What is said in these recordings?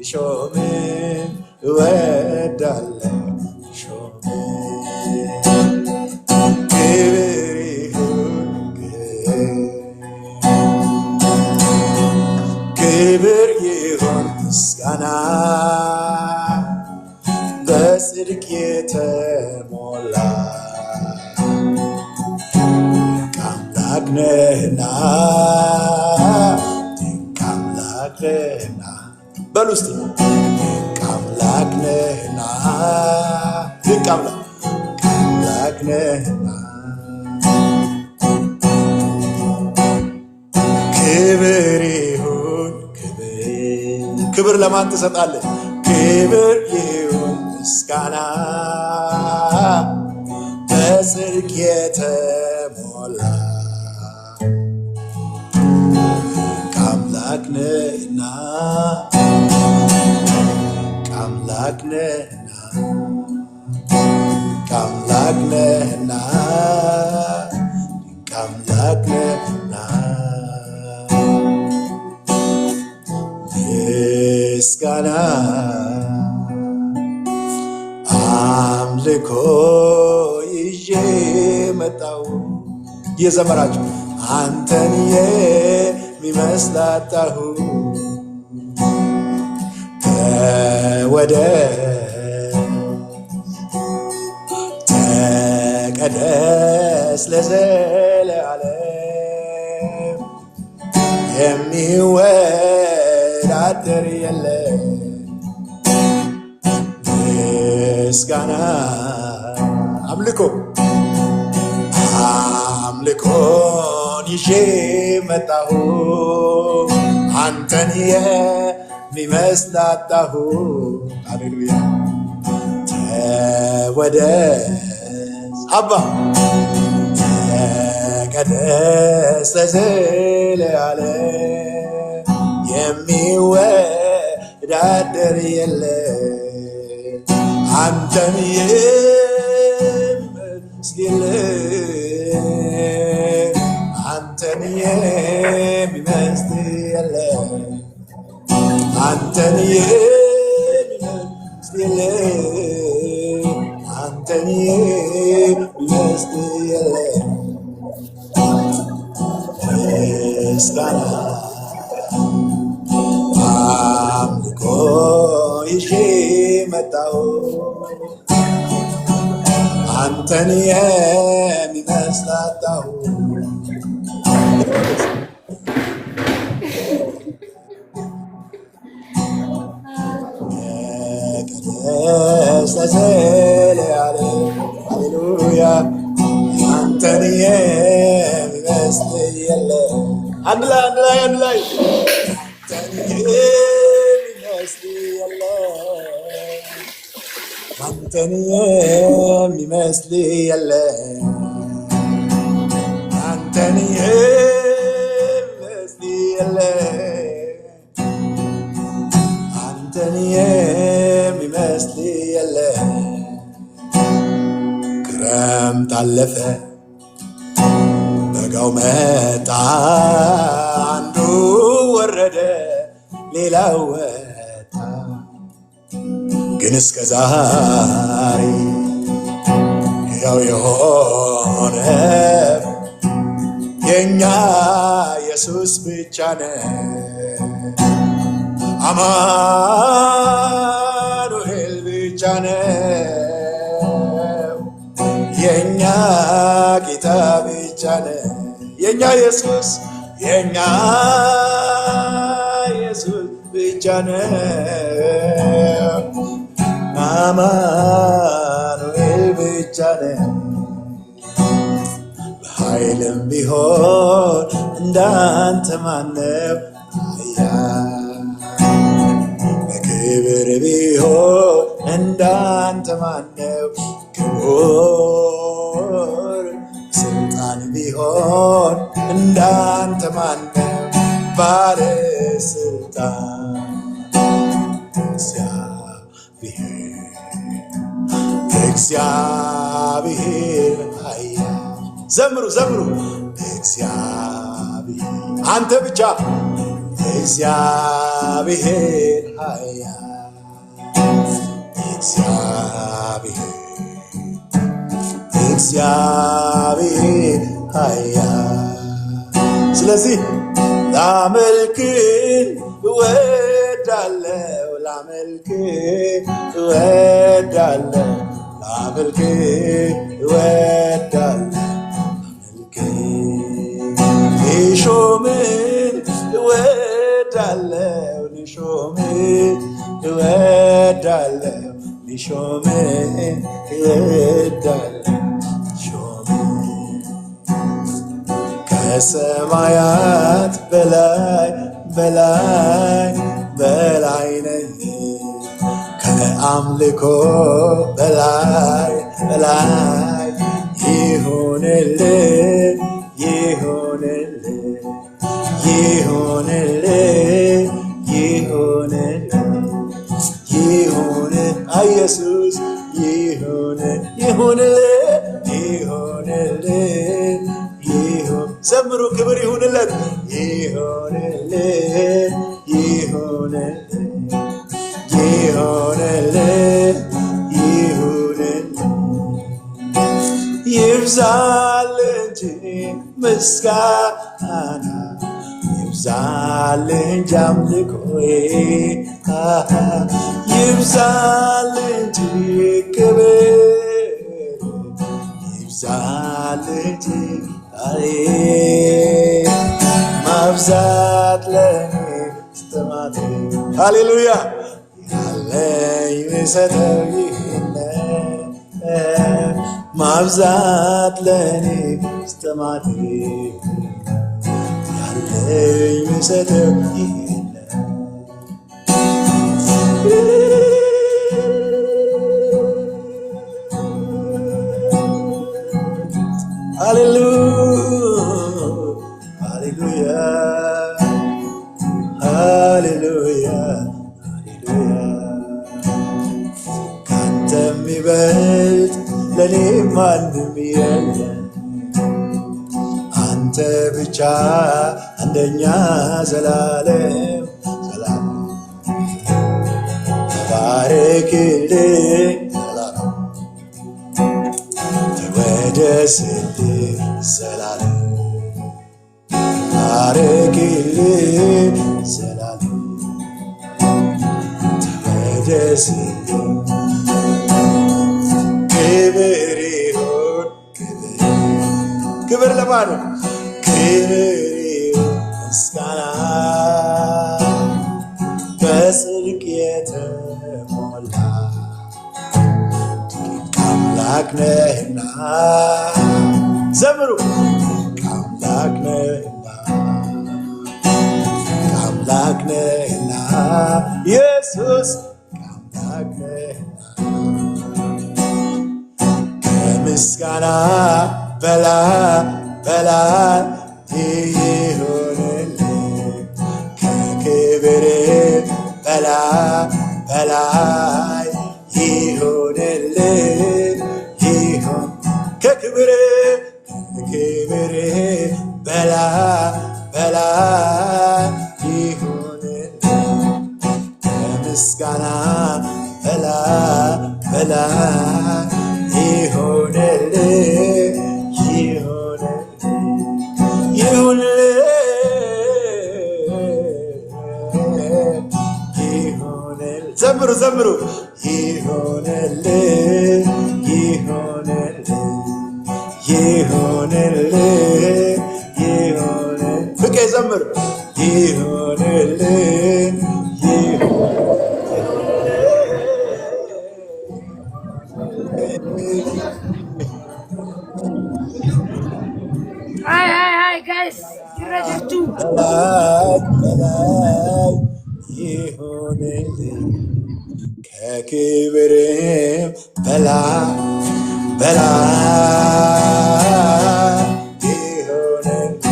ሾም እወዳለሁ ሾም ክብር ይሁን ክብር ይሁን ምስጋና በጽድቅ የተሞላ አምላክ ነህና ድንቅ አምላክ ነህና በሉ እስቲ ድንቅ አምላክ ነህና ድንቅ አምላክ ነህና ክብር ይሁን ክብር ለማን ትሰጣለህ? ክብር ይሁን ምስጋና በጽድቅ የተሞላ አምላክ ነህና አምላክ ነህና አምላክ ነህና አምላክ ነህና ምስጋና አምልኮ ይዤ መጣሁ እየዘመራችሁ አንተን የሚመስል አጣሁ ተቀደስ ለዘለዓለም የሚወዳደር የለም ምስጋና አምልኮን ይዤ መጣሁ አንተን የሚመስል አጣሁ ሃሌሉያ ተወደስ አባ ተቀደስ ለዘለዓለም የሚወዳደር የለም አንተን የሚመስል የለም አንተን የሚመስል የለም አንተን የሚመስል የለም አንተን የሚመስል የለም ምስጋና አምልኮ ይዤ መጣሁ አንተን የሚመስል አጣሁ ተቀደስ ለዘለዓለም ሃሌሉያ አንተን የሚመስል የለም አንድ ላይ አንተን የሚመስል የለም አንተን የሚመስል የለም አንተን የሚመስል የለም አንተን የሚመስል የለም ክረምት አለፈ በጋው መጣ አንዱ ወረደ ሌላው ወጣ ግን እስከ ዛሬ ያው የሆነ የኛ ኢየሱስ ብቻ ነው አማኑኤል ብቻ ነው የኛ ጌታ ብቻ ነው የኛ ኢየሱስ ብቻ ነው አማኑኤል ብቻ ነው በኃይልም ቢሆን እንዳንተ ማነው በክብር ቢሆን እንዳንተ ማነው ክቡር ስልጣን ቢሆን እንዳንተ ማነው ባለስልጣን እግዚአብሔር ኃያል ዘምሩ እግዚአብሔር አንተ ብቻ እግዚአብሔር ኃያል እግዚአብሔር ኃያል። ስለዚህ ላመልክን እወዳለሁ ላመልክን እወዳለሁ ላመልክን እወዳለሁ ሊሾምን እወዳለሁ ሊሾምን እወዳለሁ ሊሾምን እወዳለሁ ከሰማያት በላይ በላይ በላይ ነህ ከአምልኮ በላይ በላይ ይሁንልህ ይሁንልህ ይሁንልህ ይሁንልህ ይሁን ኢየሱስ ይሁንልህ ይሁንልህ ይሁን ዘምሩ ክብር ይሁንለት ይሁንልህ ይሁንልህ ይሁንልህ ይሁንልህ ይብዛል እንጂ ምስጋና ይብዛል እንጂ አምልኮዬ ይብዛል እንጂ ክብር ይብዛል እንጂ ማብዛት ለኔ ስትማት ሃሌሉያ ያለኝ ምሰጠው ይህን ማብዛት ለኔ ስትማት ያለኝ ምሰጠው ይህን ሃሌሉያ ሃሌሉያ ሃሌሉያ ካንተ የሚበልጥ ለኔ ማንም የለም አንተ ብቻ አንደኛ ዘላለም ዘላለም ተባረክልኝ ተወደስልኝ ዘላለም ተባረክልኝ ዘላለም ተወደስልኝ ክብር ይሁን ክብር ለማን ክብር ይሁን ምስጋና በጽድቅ የተሞላ አምላክ ነህና ዘምሩ አምላክ ነህና አምላክ ነህና ኢየሱስ አምላክ ነህና ከምስጋና በላይ በላይ ይሁንልህ ከክብር በላይ በላይ ይሁንልህ ይሁን ከክብር ከክብር በላይ በላይ ይሁንልህ ከምስጋና በላይ በላይ ይሁንልህ ይሁንልህ ይሁንልህ ዘምሩ ዘምሩ ይሁንልህ ይሁንልህ ይሁንልህ ይሁንልህ ፍቄ ዘምር ይሁንልህ Hi guys, you ready to? ይሁንልህ ከክብርም በላይ በላይ ይሁንልህ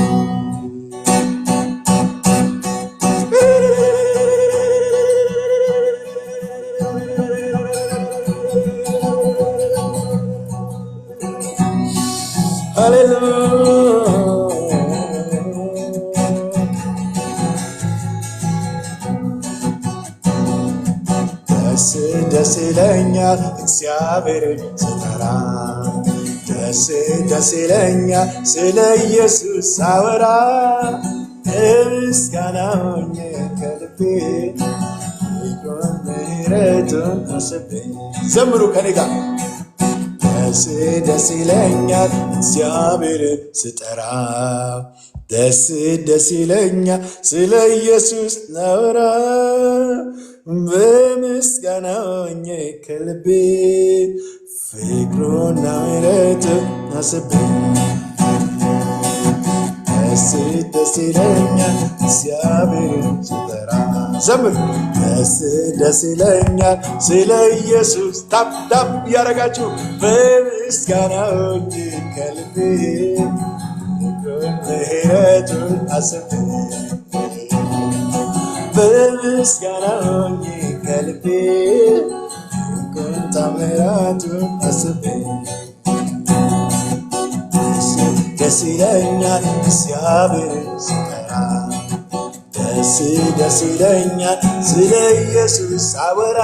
ሃሌሉያ ደስ ይለኛል እግዚአብሔርን ስጠራ ደስ ይለኛል ስለ ኢየሱስ ሳወራ ምስጋና ሆኜ ከልቤ ፍቅሩን ምሕረቱን አስቤ ዘምሩ ከኔ ጋር ደስ ይለኛል እግዚአብሔርን ስጠራ ደስ ይለኛል ስለ ኢየሱስ ናወራ በምስጋና ሆኜ ከልቤ ፍቅሩና ምሕረቱን አስቤ ደስ ይለኛል እግዚአብሔርን ስጠራ ዘምር ደስ ይለኛል ስለ ኢየሱስ ታፕ ታፕ እያረጋችሁ በምስጋና ሆኜ ከልቤ ምሕረቱን አስቤ በምስጋና ሆኜ ከልቤ ታምራቱን አስቤ ደስ ይለኛል እግዚአብሔርን ስጠራ ደስ ይለኛል ስለ ኢየሱስ ሳወራ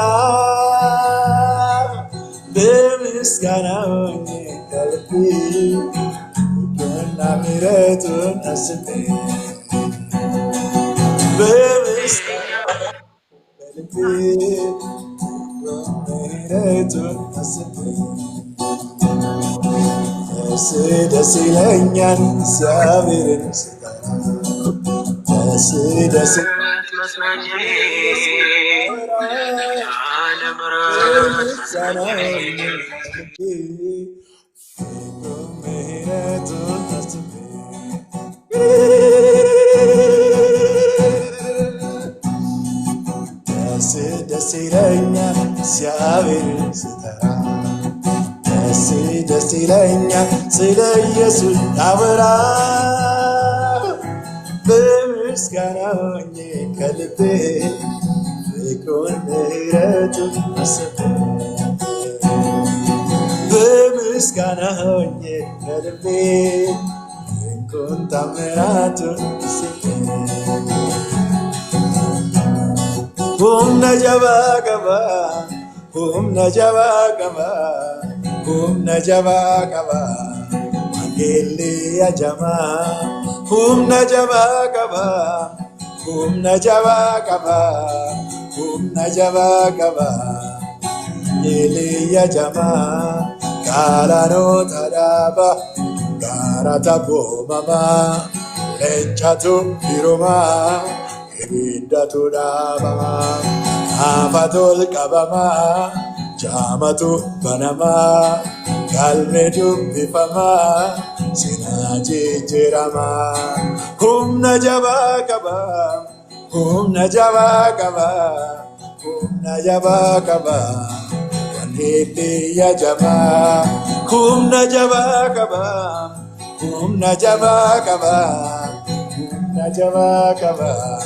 በምስጋና ሆኜ ከልቤ ፍቅሩንና ምሕረቱን አስቤ በምስጋና ከልቤ ምሕረቱን አስቤ ደስ ይለኛል እግዚአብሔርን ስጠራ ደስ ደስ ይለኛል እግዚአብሔርን ስጠራ ደስ ይለኛል ስለ ኢየሱስ አወራ በምስጋና ሆኜ ከልቤ ፍቅሩን ምሕረቱን አስቤ በምስጋና ሆኜ ከልቤ ፍቅሩን ታምራቱን አስቤ humna jabaa qaba humna jabaa qaba humna jabaa qaba wangeelli ajamaa humna jabaa qaba humna jabaa qaba humna jabaa qaba wangeelli ajamaa gaalaanota dhaaba gaara tabboomamaa leencatu hirumaa Hidatu daba, afatul kabama, jamatu banama, galmedu bifama, sinaji jirama, humna jaba kaba, humna jaba kaba, humna jaba kaba, wanhiti ya jaba, humna jaba kaba, humna jaba kaba. Najaba kaba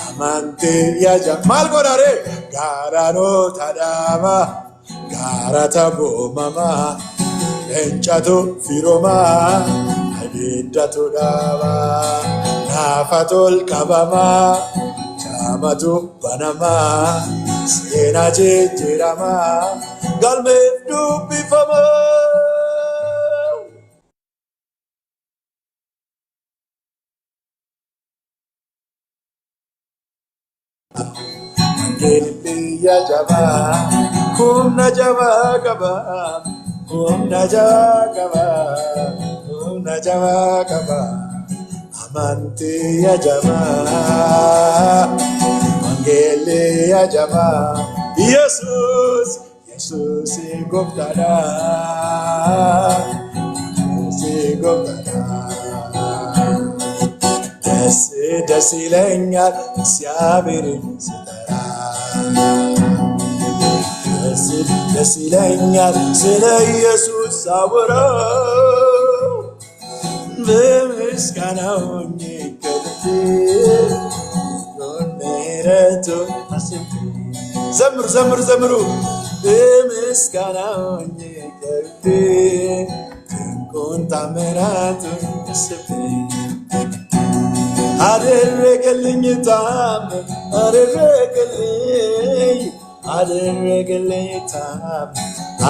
amante ya jamal godare garano tadama garata bo mama enchato firoma abidatu dama nafatul kabama chamatu banama sena jirama galme du bifama Gilliya jaba, humna jaba kaba, humna jaba kaba, humna jaba kaba, amantiya jaba, Gilliya jaba, Jesus, Jesus goptada, goptada. ደስ ይለኛል እግዚአብሔርን ስጠራ ደስ ይለኛል ስለ ኢየሱስ ሳወራ በምስጋና ሆኜ ከልቤ ምሕረቱን አስቤ ዘምሩ ዘምሩ ዘምሩ በምስጋና ሆኜ ከልቤ ድንቁን ታምራቱን አስቤ አደረገልኝ ታምር አደረገልኝ አደረገልኝ ታምር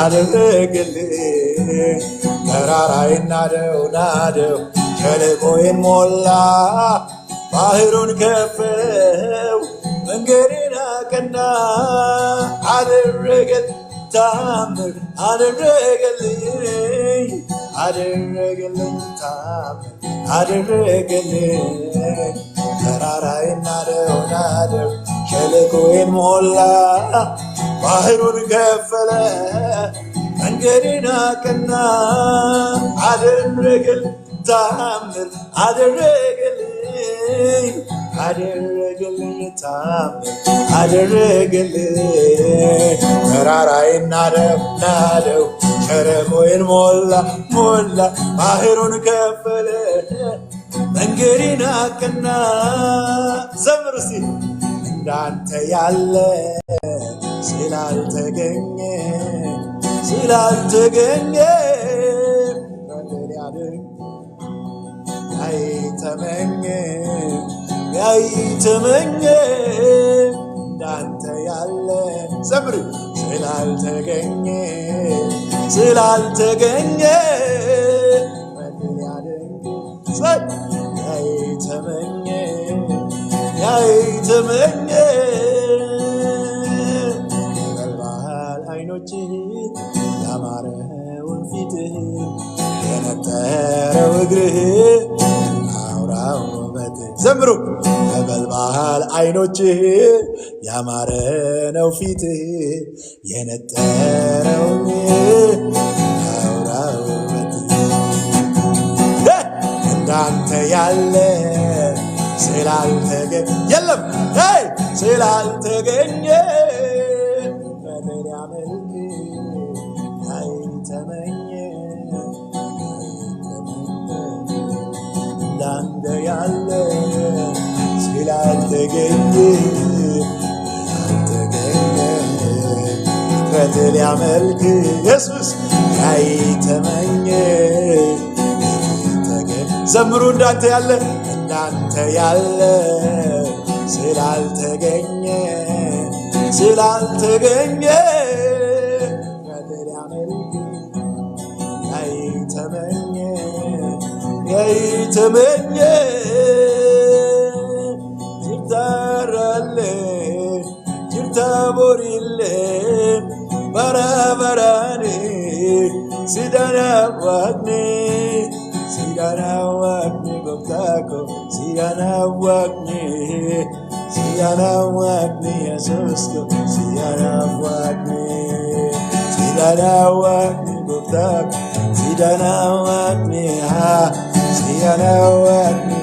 አደረገልኝ። ተራራዬን ናደው ሸለቆዬን ሞላ ባህሩን ከፈለው መንገዴን አቀና። አደረገልኝ ታምር አደረገልኝ አደረገልኝ ታምር አደረገልኝ። ተራራዬን ናደው ሸለቆዬን ሞላ ባህሩን ከፈለ መንገዴን አቀና። አደረገልኝ ታምር አደረገልኝ አደረገልኝ ታምር አደረገልኝ። ተራራዬን ናደው ሸለቆዬን ሞላ ባህሩን ከፈለ መንገዴን አቀና። ዘምር እስቲ እንዳንተ ያለ ስላልተገኘ ያይተመኘ እንዳንተ ያለ ዘምር ስላልተገኘ ያይተመኘ ነበልባል ዓይኖችህ ያማረውን ፊትህ የነጠረው እግርህ አውራው ውበትህ ዘምሩ። ነበልባል ዓይኖችህ ያማረ ነው ፊትህ የነጠረው አውራው ውበትህ እንዳንተ ያለ ስላልተገኘ የለም ስላልተገኘ በደል ያመልክ አይተመኘ እንዳንተ ያለ ስላልተገኘ በደል ያመልክ ኢየሱስ አይተመኘ ዘምሩ እንዳንተ ያለ ስላልተገኘ በደል ያመልክ አይተመኘ ጅርታራለ ጅርታ ቦሪለ በራበራኔ ሲዳናዋቅኔ ጎብታኮ ሲዳናዋቅኔ የሱስኮ ሲዳናዋቅኔ ጎብታኮ ሲዳናዋቅኔ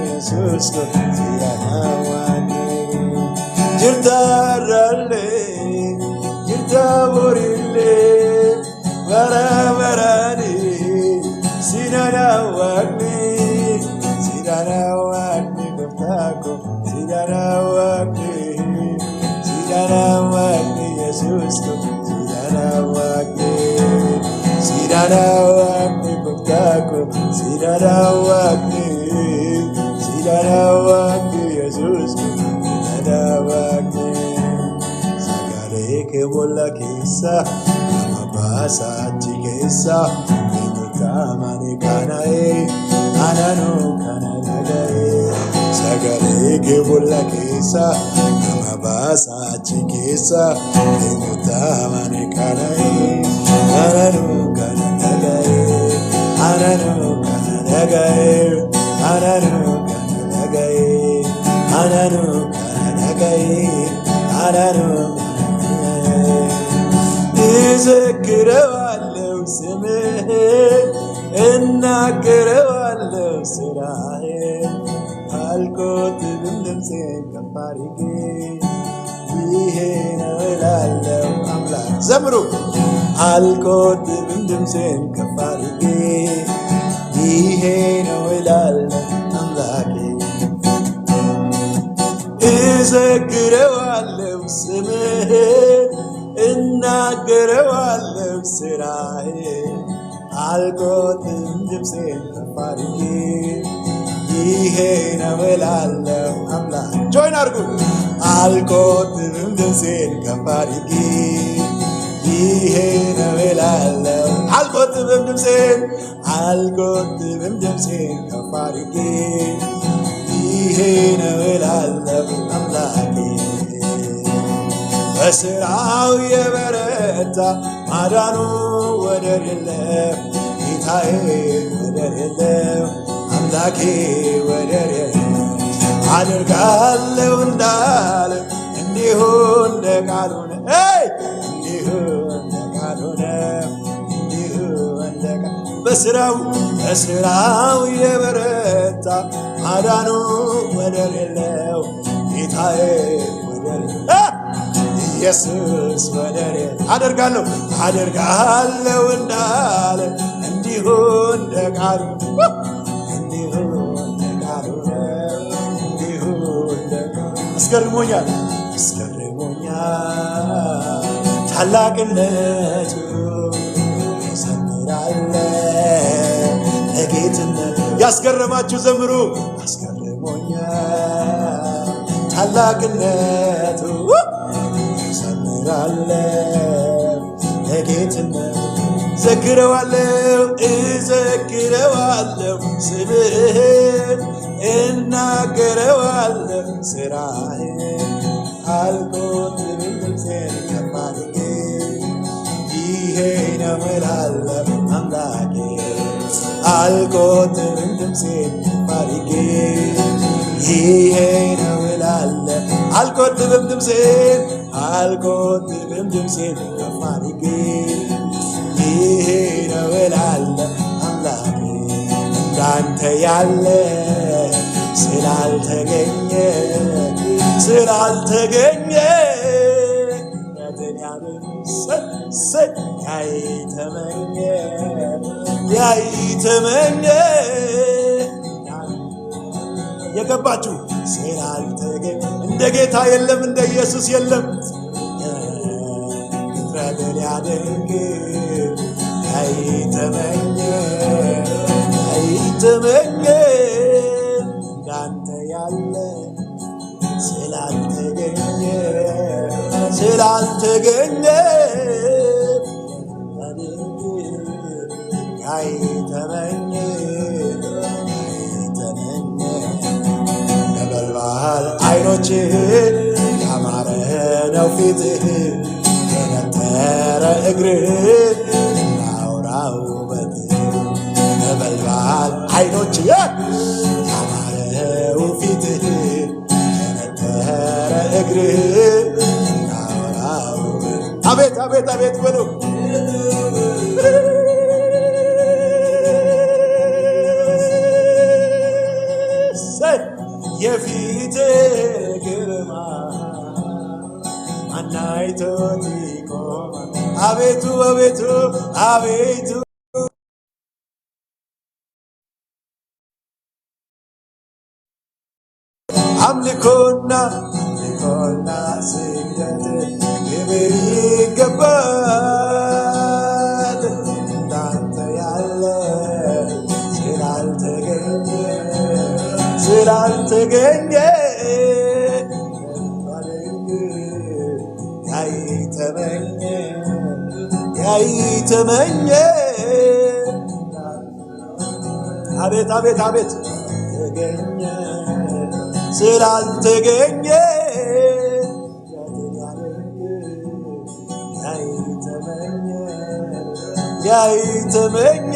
የሱስኮ ሲዳናዋቅኔ ጅርታራለ ጅርታ ቦሪለ በራበራኔ ሲዳናዋቅኔ ጎብታኮ ሲዳናዋቅኔ የሱስኮ ሲዳናዋቅኔ ጎብታኮ ሲዳናዋቅኔ የሱስኮ ሲዳናዋቅኔ sagalee kee bolla keessa nama baasachi keessa eenyu qaamani kana'ee ananuu kana dhaga'ee sagalee kee bolla keessa nama baasachi keessa eenyu qaamani kana'ee ananuu kana dhaga'ee ananuu kana dhaga'ee ananuu kana dhaga'ee ananuu kana dhaga'ee ananuu እዘክረዋለሁ ስምህን እናገረዋለሁ ስራህን አልቆጥብም ድምፄን ከፍ አድርጌ ይሄ ነው እላለሁ አምላክ ዘምሩ አልቆጥብም ድምፄን ከፍ አድርጌ ይሄ ነው እላለሁ አምላኬ እዘክረዋለሁ ስምህን እናገረዋለሁ ስራህን አልቆጥብም ድምፄን ከፍ አድርጌ ይሄ ነው እላለሁ አምላክ ጆይን አድርጉ አልቆጥብም ድምፄን ከፍ አድርጌ ይሄ ነው እላለሁ። አልቆጥብም ድምፄን ከፍ አድርጌ ይሄ ነው እላለሁ አምላኬ። በሥራው የበረታ ማዳኑ ወደር የለም ጌታዬ ወደር የለም አምላኬ ወደር የለም። አደርጋለሁ እንዳለ እንዲሁ እንደ ቃል ሆነ እንዲሁ እንደ ቃል ሆነ እንዲሁ እንደ ቃል በሥራው የበረታ ማዳኑ ወደር የለው ጌታዬ ወደር ኢየሱስ ወደር አደርጋለሁ እንዳለ እንዲሁ እንደ ቃሉ አስገርሞኛል ታላቅነቱ ዘምራለሁ ለጌትነቱ። ያስገረማችሁ ዘምሩ። አስገርሞኛል ታላቅነቱ ዘምራለሁ ለጌትነቱ። እዘክረዋለሁ ስምህን እናገረዋለሁ ሥራህን አልቆጥብም ድምፄን ከፍ አድርጌ ይሄ ነው እላለሁ አምላኬ። አልቆጥብም ድምፄን ከፍ አድርጌ ይሄ ነው እላለሁ አልቆጥብም ድምፄን ከፍ አድርጌ ይሄ ነው እላለሁ አምላኬ። እንዳንተ ያለ ስላልተገኘ ያይተመኘ የገባችሁ ስላልተገኘ እንደ ጌታ የለም እንደ ኢየሱስ የለም። ፍቅረትን ያደርግ ያይተመኘ እንዳንተ ያለ ስላልተገኘ ያይተመኘ ነበልባል ዓይኖችህ ያማረ ነው ፊትህ የነጠረ እግርህ እናውራው ውበትህ። ነበልባል ዓይኖችህ ያማረው ፊትህ የነጠረ እግርህ እናውራው ውበትህ። አቤት አቤት አቤት በሉ የፊት ግርማ ማን አይቶት ይቆማል? አቤቱ አቤቱ አቤቱ አምልኮና ስግደት ክብር ይገባል። እንዳንተ ያለ ስላልተገኘ ያይተመኘ አቤት አቤት አቤት ተገኘ ስላልተገኘ ያይተመኘ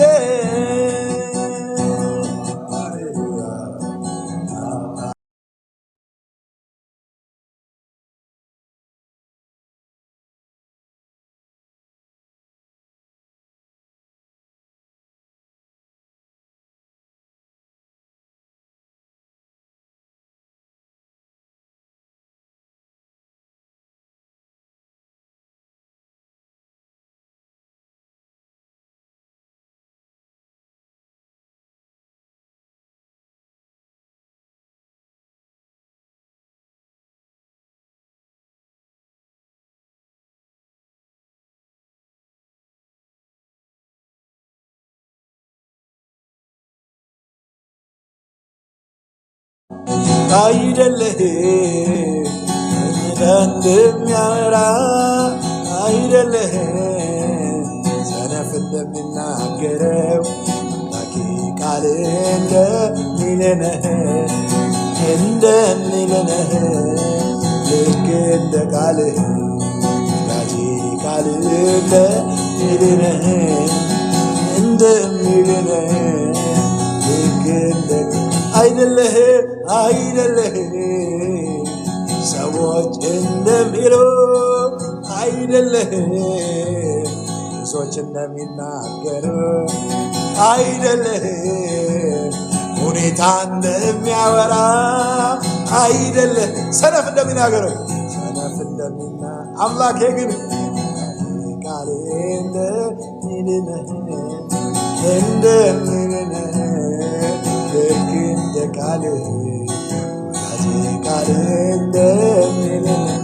አይደለህ እንደሚያወራ አይደለህም። ሰነፍ እንደሚናገረው አምላኬ ቃል እንደሚልነህ ልክ እንደ ቃልህ ወዳጄ ቃል እንደሚልነህ ልክ እንደ አይደለህም ሰዎች እንደሚሉ አይደለህም። ብዙዎች እንደሚናገሩ አይደለህም። ሁኔታ እንደሚያወራ አይደለህም። ሰነፍ እንደሚናገረው አምላኬ ግን ቃል እንደሚልነህ ልክ እንደ ቃልህ ቃል እንደሚልነህ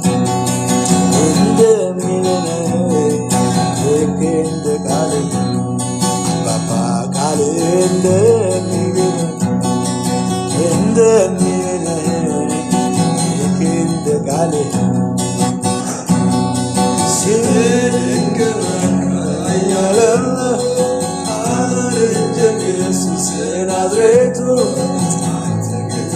ልክ እንደ ቃልህ አባባ ቃል እንደሚልነህ ልክ እንደ ቃልህ አላረጀም ኢየሱስ ናዝሬቱ አንተ ጌታ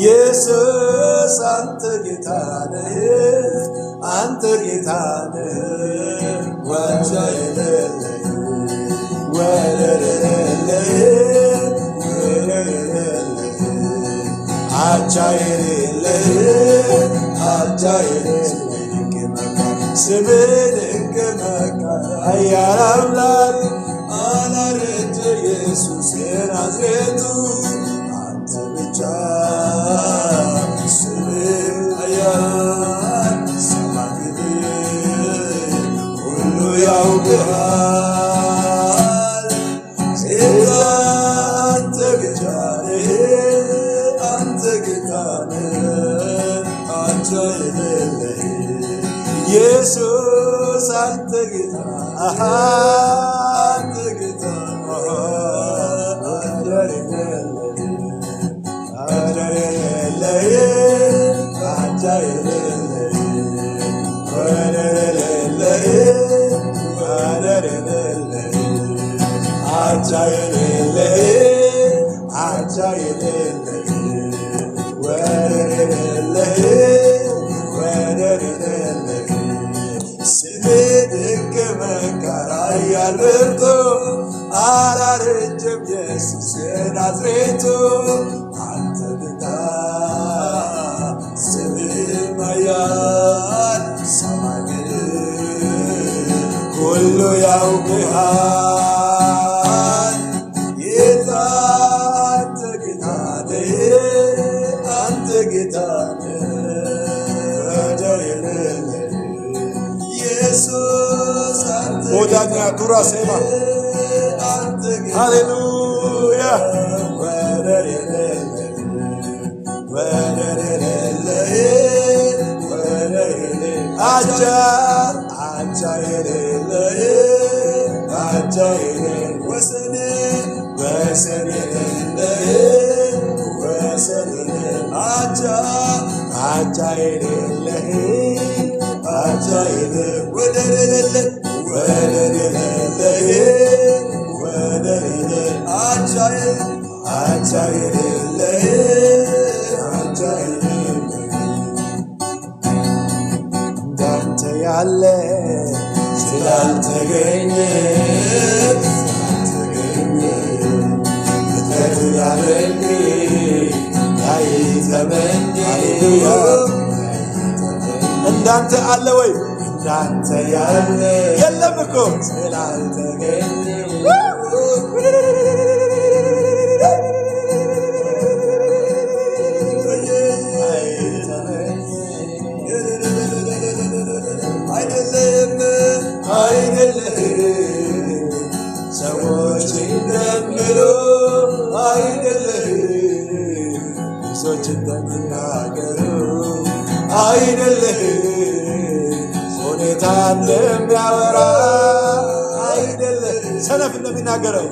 ኢየሱስ አንተ ጌታ ነህ፣ አንተ ጌታ ነህ፣ ዋንጫ የሌለህ ወደር የሌለህ አቻ የሌለህ ስምህ ድንቅ መካር ኃያል አምላክ አላረጀ ኢየሱስ የናዝሬቱ አንተ ብቻ ስምህ ኃያል ሰማይ ሁሉ ያውቅሃል። ጌታ አንተ ብቻ ነህ፣ አንተ ጌታ ነህ፣ አቻ የሌለህ ኢየሱስ አንተ ጌታ አንተ ጌታ ወደር የሌለህ አቻ የሌለህ ወደር የሌለህ አቻ የሌለህ ወደር የሌለህ ስምህ ድንቅ መካር ኃያል ብርቱ አላረጀም ኢየሱስ የናዝሬቱ አንተ ጌታ ስምህ ኃያል ሰማይ ምድር ሁሉ ያውቅሃል። ጌታ አንተ ጌታ ነህ፣ አንተ ጌታ ነህ፣ ወደር የሌለህ ኢየሱስ አንተ ሞዳኛ ቱራ ሴማ ሃሌሉያ ወደር የሌለህ አቻ የሌለህ ወሰን የሌለህ አቻ የሌለህ ወደር የሌለህ አቻ የሌለህ እንዳንተ ያለ ስላልተገኘ ፍጥረት ያለኝ ያይተመኝ እንዳንተ አለ ወይ? እንዳንተ ያለ የለም እኮ ስላልተገኘ አይደለህም ሰዎች እንደሚሉ አይደለህም እንደሚናገረው አይደለም፣ ሁኔታ እንደሚያወራ አይደለም፣ ሰነፍ እንደሚናገረው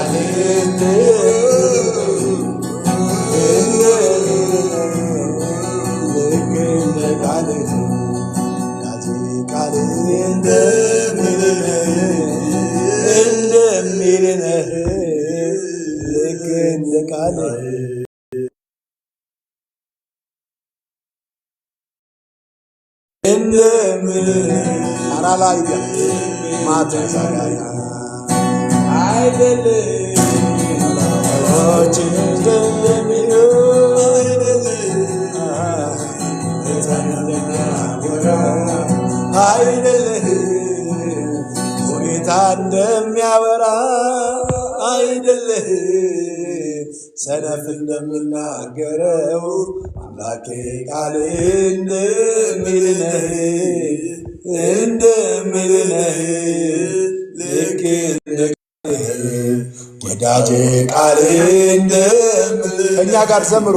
ቃል እንደሚልህ ልክ እንደ ቃልህ ቃል እንደሚልህ ልክ እንደ ቃልህ እንደሚልህ አራላያ ማተሳጋያ አይደለም ሮች እንደሚልህ አይደለም ሁኔታ እንደሚያወራ አይደለም ሰነፍ እንደሚናገረው አምላኬ ቃል እንደሚልህ ልክ እንደ ቃልህ ወዳጄ ቃል እንደሚልህ ከእኛ ጋር ዘምሩ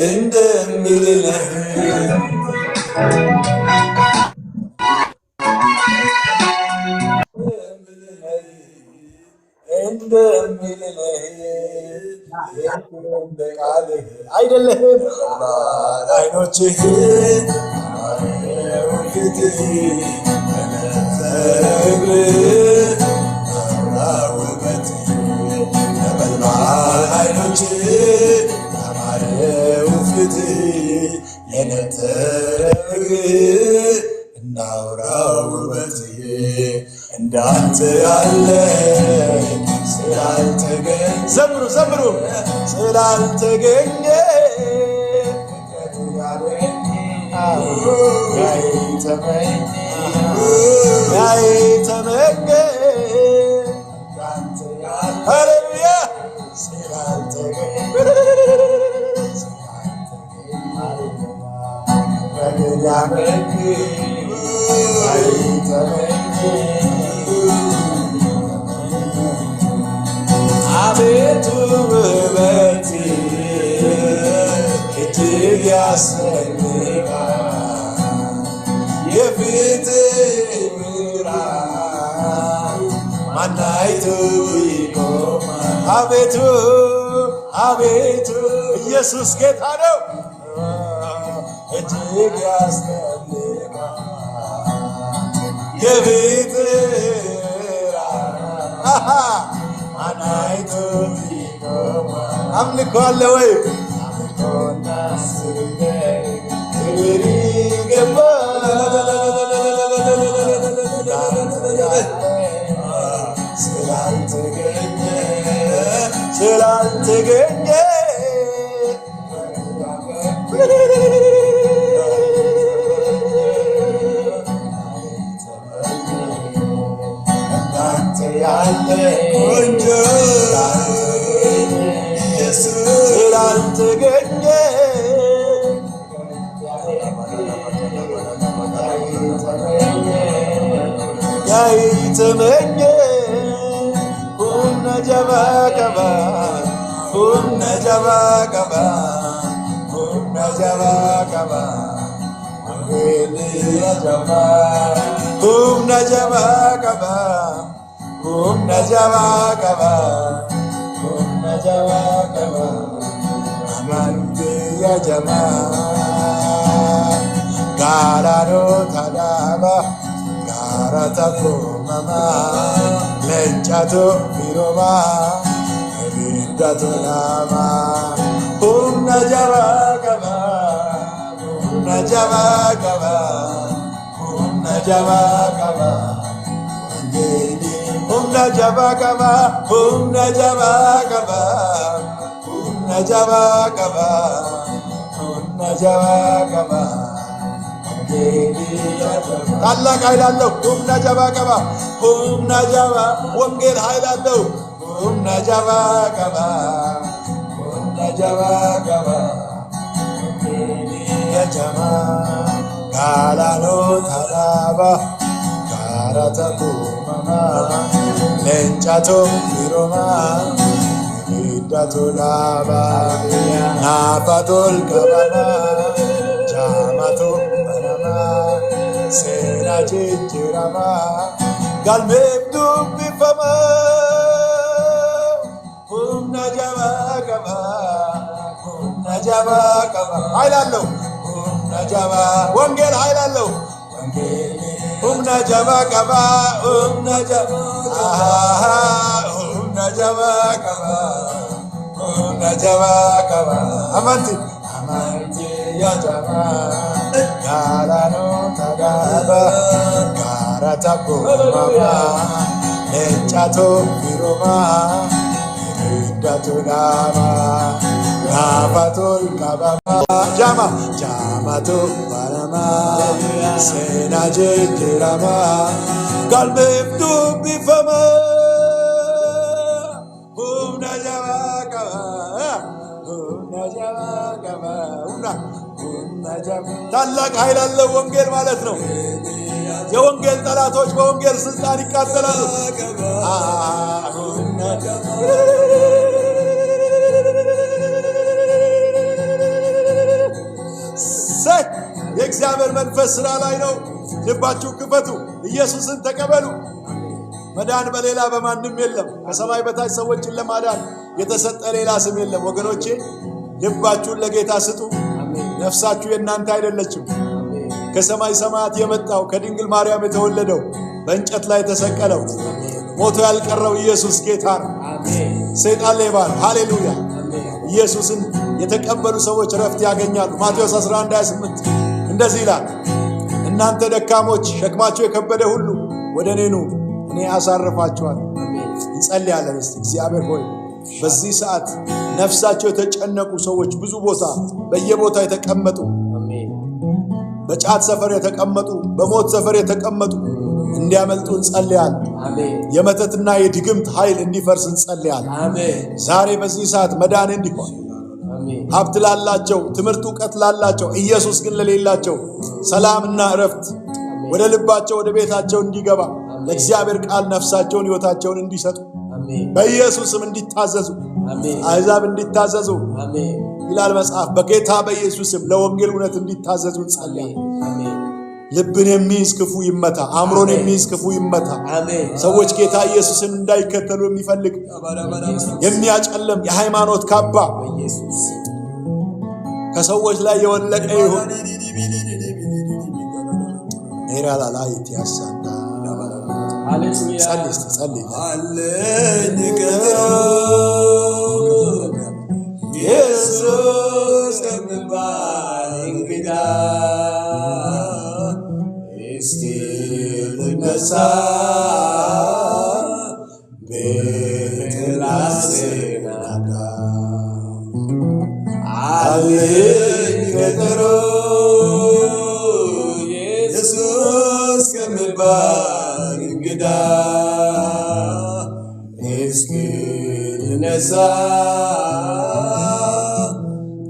እንደሚልህ አይደለህም አይኖችህ እናውራው ውበትህ እንዳንተ ያለ ስላልተገኘ ዘምሩ ስላልተገኘ ያይተመኘ ሃሌሉያ ስላልተገኘ አቤቱ ውበቴ እጅግ ያስፈልጋል የፊትህ ብርሃን ማን አይቶ ይቆማል? አቤቱ ኢየሱስ ጌታ ነው። እጅግ ያስፈልጋል የፊትህ ብርሃን ማን አይቶ ይቆማል? አምልኮ አለ ወይ? አምልኮና ስግደት ክብር ይገባል ስላልተገኘ እንዳንተ ያለ ቆንጆ ኢየሱስ ስላልተገኘ ያይተመኘ humna jaba kaba humna jaba kaba Hallelujah jaba humna jaba kaba amantiya jama gararo tadaba garatapo mama lenchato biroma ebidato nama humna jaba kaba humna jaba kaba Najaba kaba, Najaba kaba. ታላቅ ኃይል አለው። ነጃባ ቀባ ነጃባ ወንጌል ኃይል አለው። ነጃባ ቀባ ነጃባ ቀባ የጀማ ጋላሎ ታላባ ጋራተቱ ማማ ሌንጫቶ ፊሮማ ዳቶ ላባ ናፋቶል ቀባማ ጃማቶ Sena jijirama galmeef dubbifama humna jabaa qaba haylallo humna jabaa wangel haylallo humna jabaa qaba humna jabaa qaba amanti ya jabaa Galano tagaba garatapo mama lechato firoma idatulama nafatul kabama jama to barama senaje jirama galbe tu bifama ታላቅ ኃይል አለው ወንጌል ማለት ነው። የወንጌል ጠላቶች በወንጌል ስልጣን ይቃጠላሉ። የእግዚአብሔር መንፈስ ሥራ ላይ ነው። ልባችሁ ክፈቱ፣ ኢየሱስን ተቀበሉ። መዳን በሌላ በማንም የለም። ከሰማይ በታች ሰዎችን ለማዳን የተሰጠ ሌላ ስም የለም። ወገኖቼ ልባችሁን ለጌታ ስጡ። ነፍሳችሁ የእናንተ አይደለችም። ከሰማይ ሰማያት የመጣው ከድንግል ማርያም የተወለደው በእንጨት ላይ የተሰቀለው ሞቶ ያልቀረው ኢየሱስ ጌታ ነው። ሰይጣን ሌባ ነው። ሃሌሉያ! ኢየሱስን የተቀበሉ ሰዎች ረፍት ያገኛሉ። ማቴዎስ 11:28 እንደዚህ ይላል፣ እናንተ ደካሞች ሸክማችሁ የከበደ ሁሉ ወደ እኔ ኑ፣ እኔ አሳርፋችኋለሁ። እንጸልያለን። እስቲ እግዚአብሔር ሆይ በዚህ ሰዓት ነፍሳቸው የተጨነቁ ሰዎች ብዙ ቦታ በየቦታ የተቀመጡ በጫት ሰፈር የተቀመጡ በሞት ሰፈር የተቀመጡ እንዲያመልጡ እንጸልያለን። የመተትና የድግምት ኃይል እንዲፈርስ እንጸልያለን። ዛሬ በዚህ ሰዓት መዳን እንዲሆን ሀብት ላላቸው፣ ትምህርት ዕውቀት ላላቸው፣ ኢየሱስ ግን ለሌላቸው ሰላምና እረፍት ወደ ልባቸው ወደ ቤታቸው እንዲገባ ለእግዚአብሔር ቃል ነፍሳቸውን ሕይወታቸውን እንዲሰጡ በኢየሱስም እንዲታዘዙ አሕዛብ እንዲታዘዙ ይላል መጽሐፍ። በጌታ በኢየሱስም ለወንጌል እውነት እንዲታዘዙ እንጸልያለን። ልብን የሚይዝ ክፉ ይመታ፣ አእምሮን የሚይዝ ክፉ ይመታ። ሰዎች ጌታ ኢየሱስን እንዳይከተሉ የሚፈልግ የሚያጨለም የሃይማኖት ካባ ከሰዎች ላይ የወለቀ ይሁን። ኔራላላይት ያሳዳ ጸልይ አለኝ ቀጠሮ ኢየሱስ ከሚባል እንግዳ እስቲ ልነሳ ቤት ላሰናዳ አለኝ ቀጠሮ ኢየሱስ ከሚባል እንግዳ እስኪ ልነሳ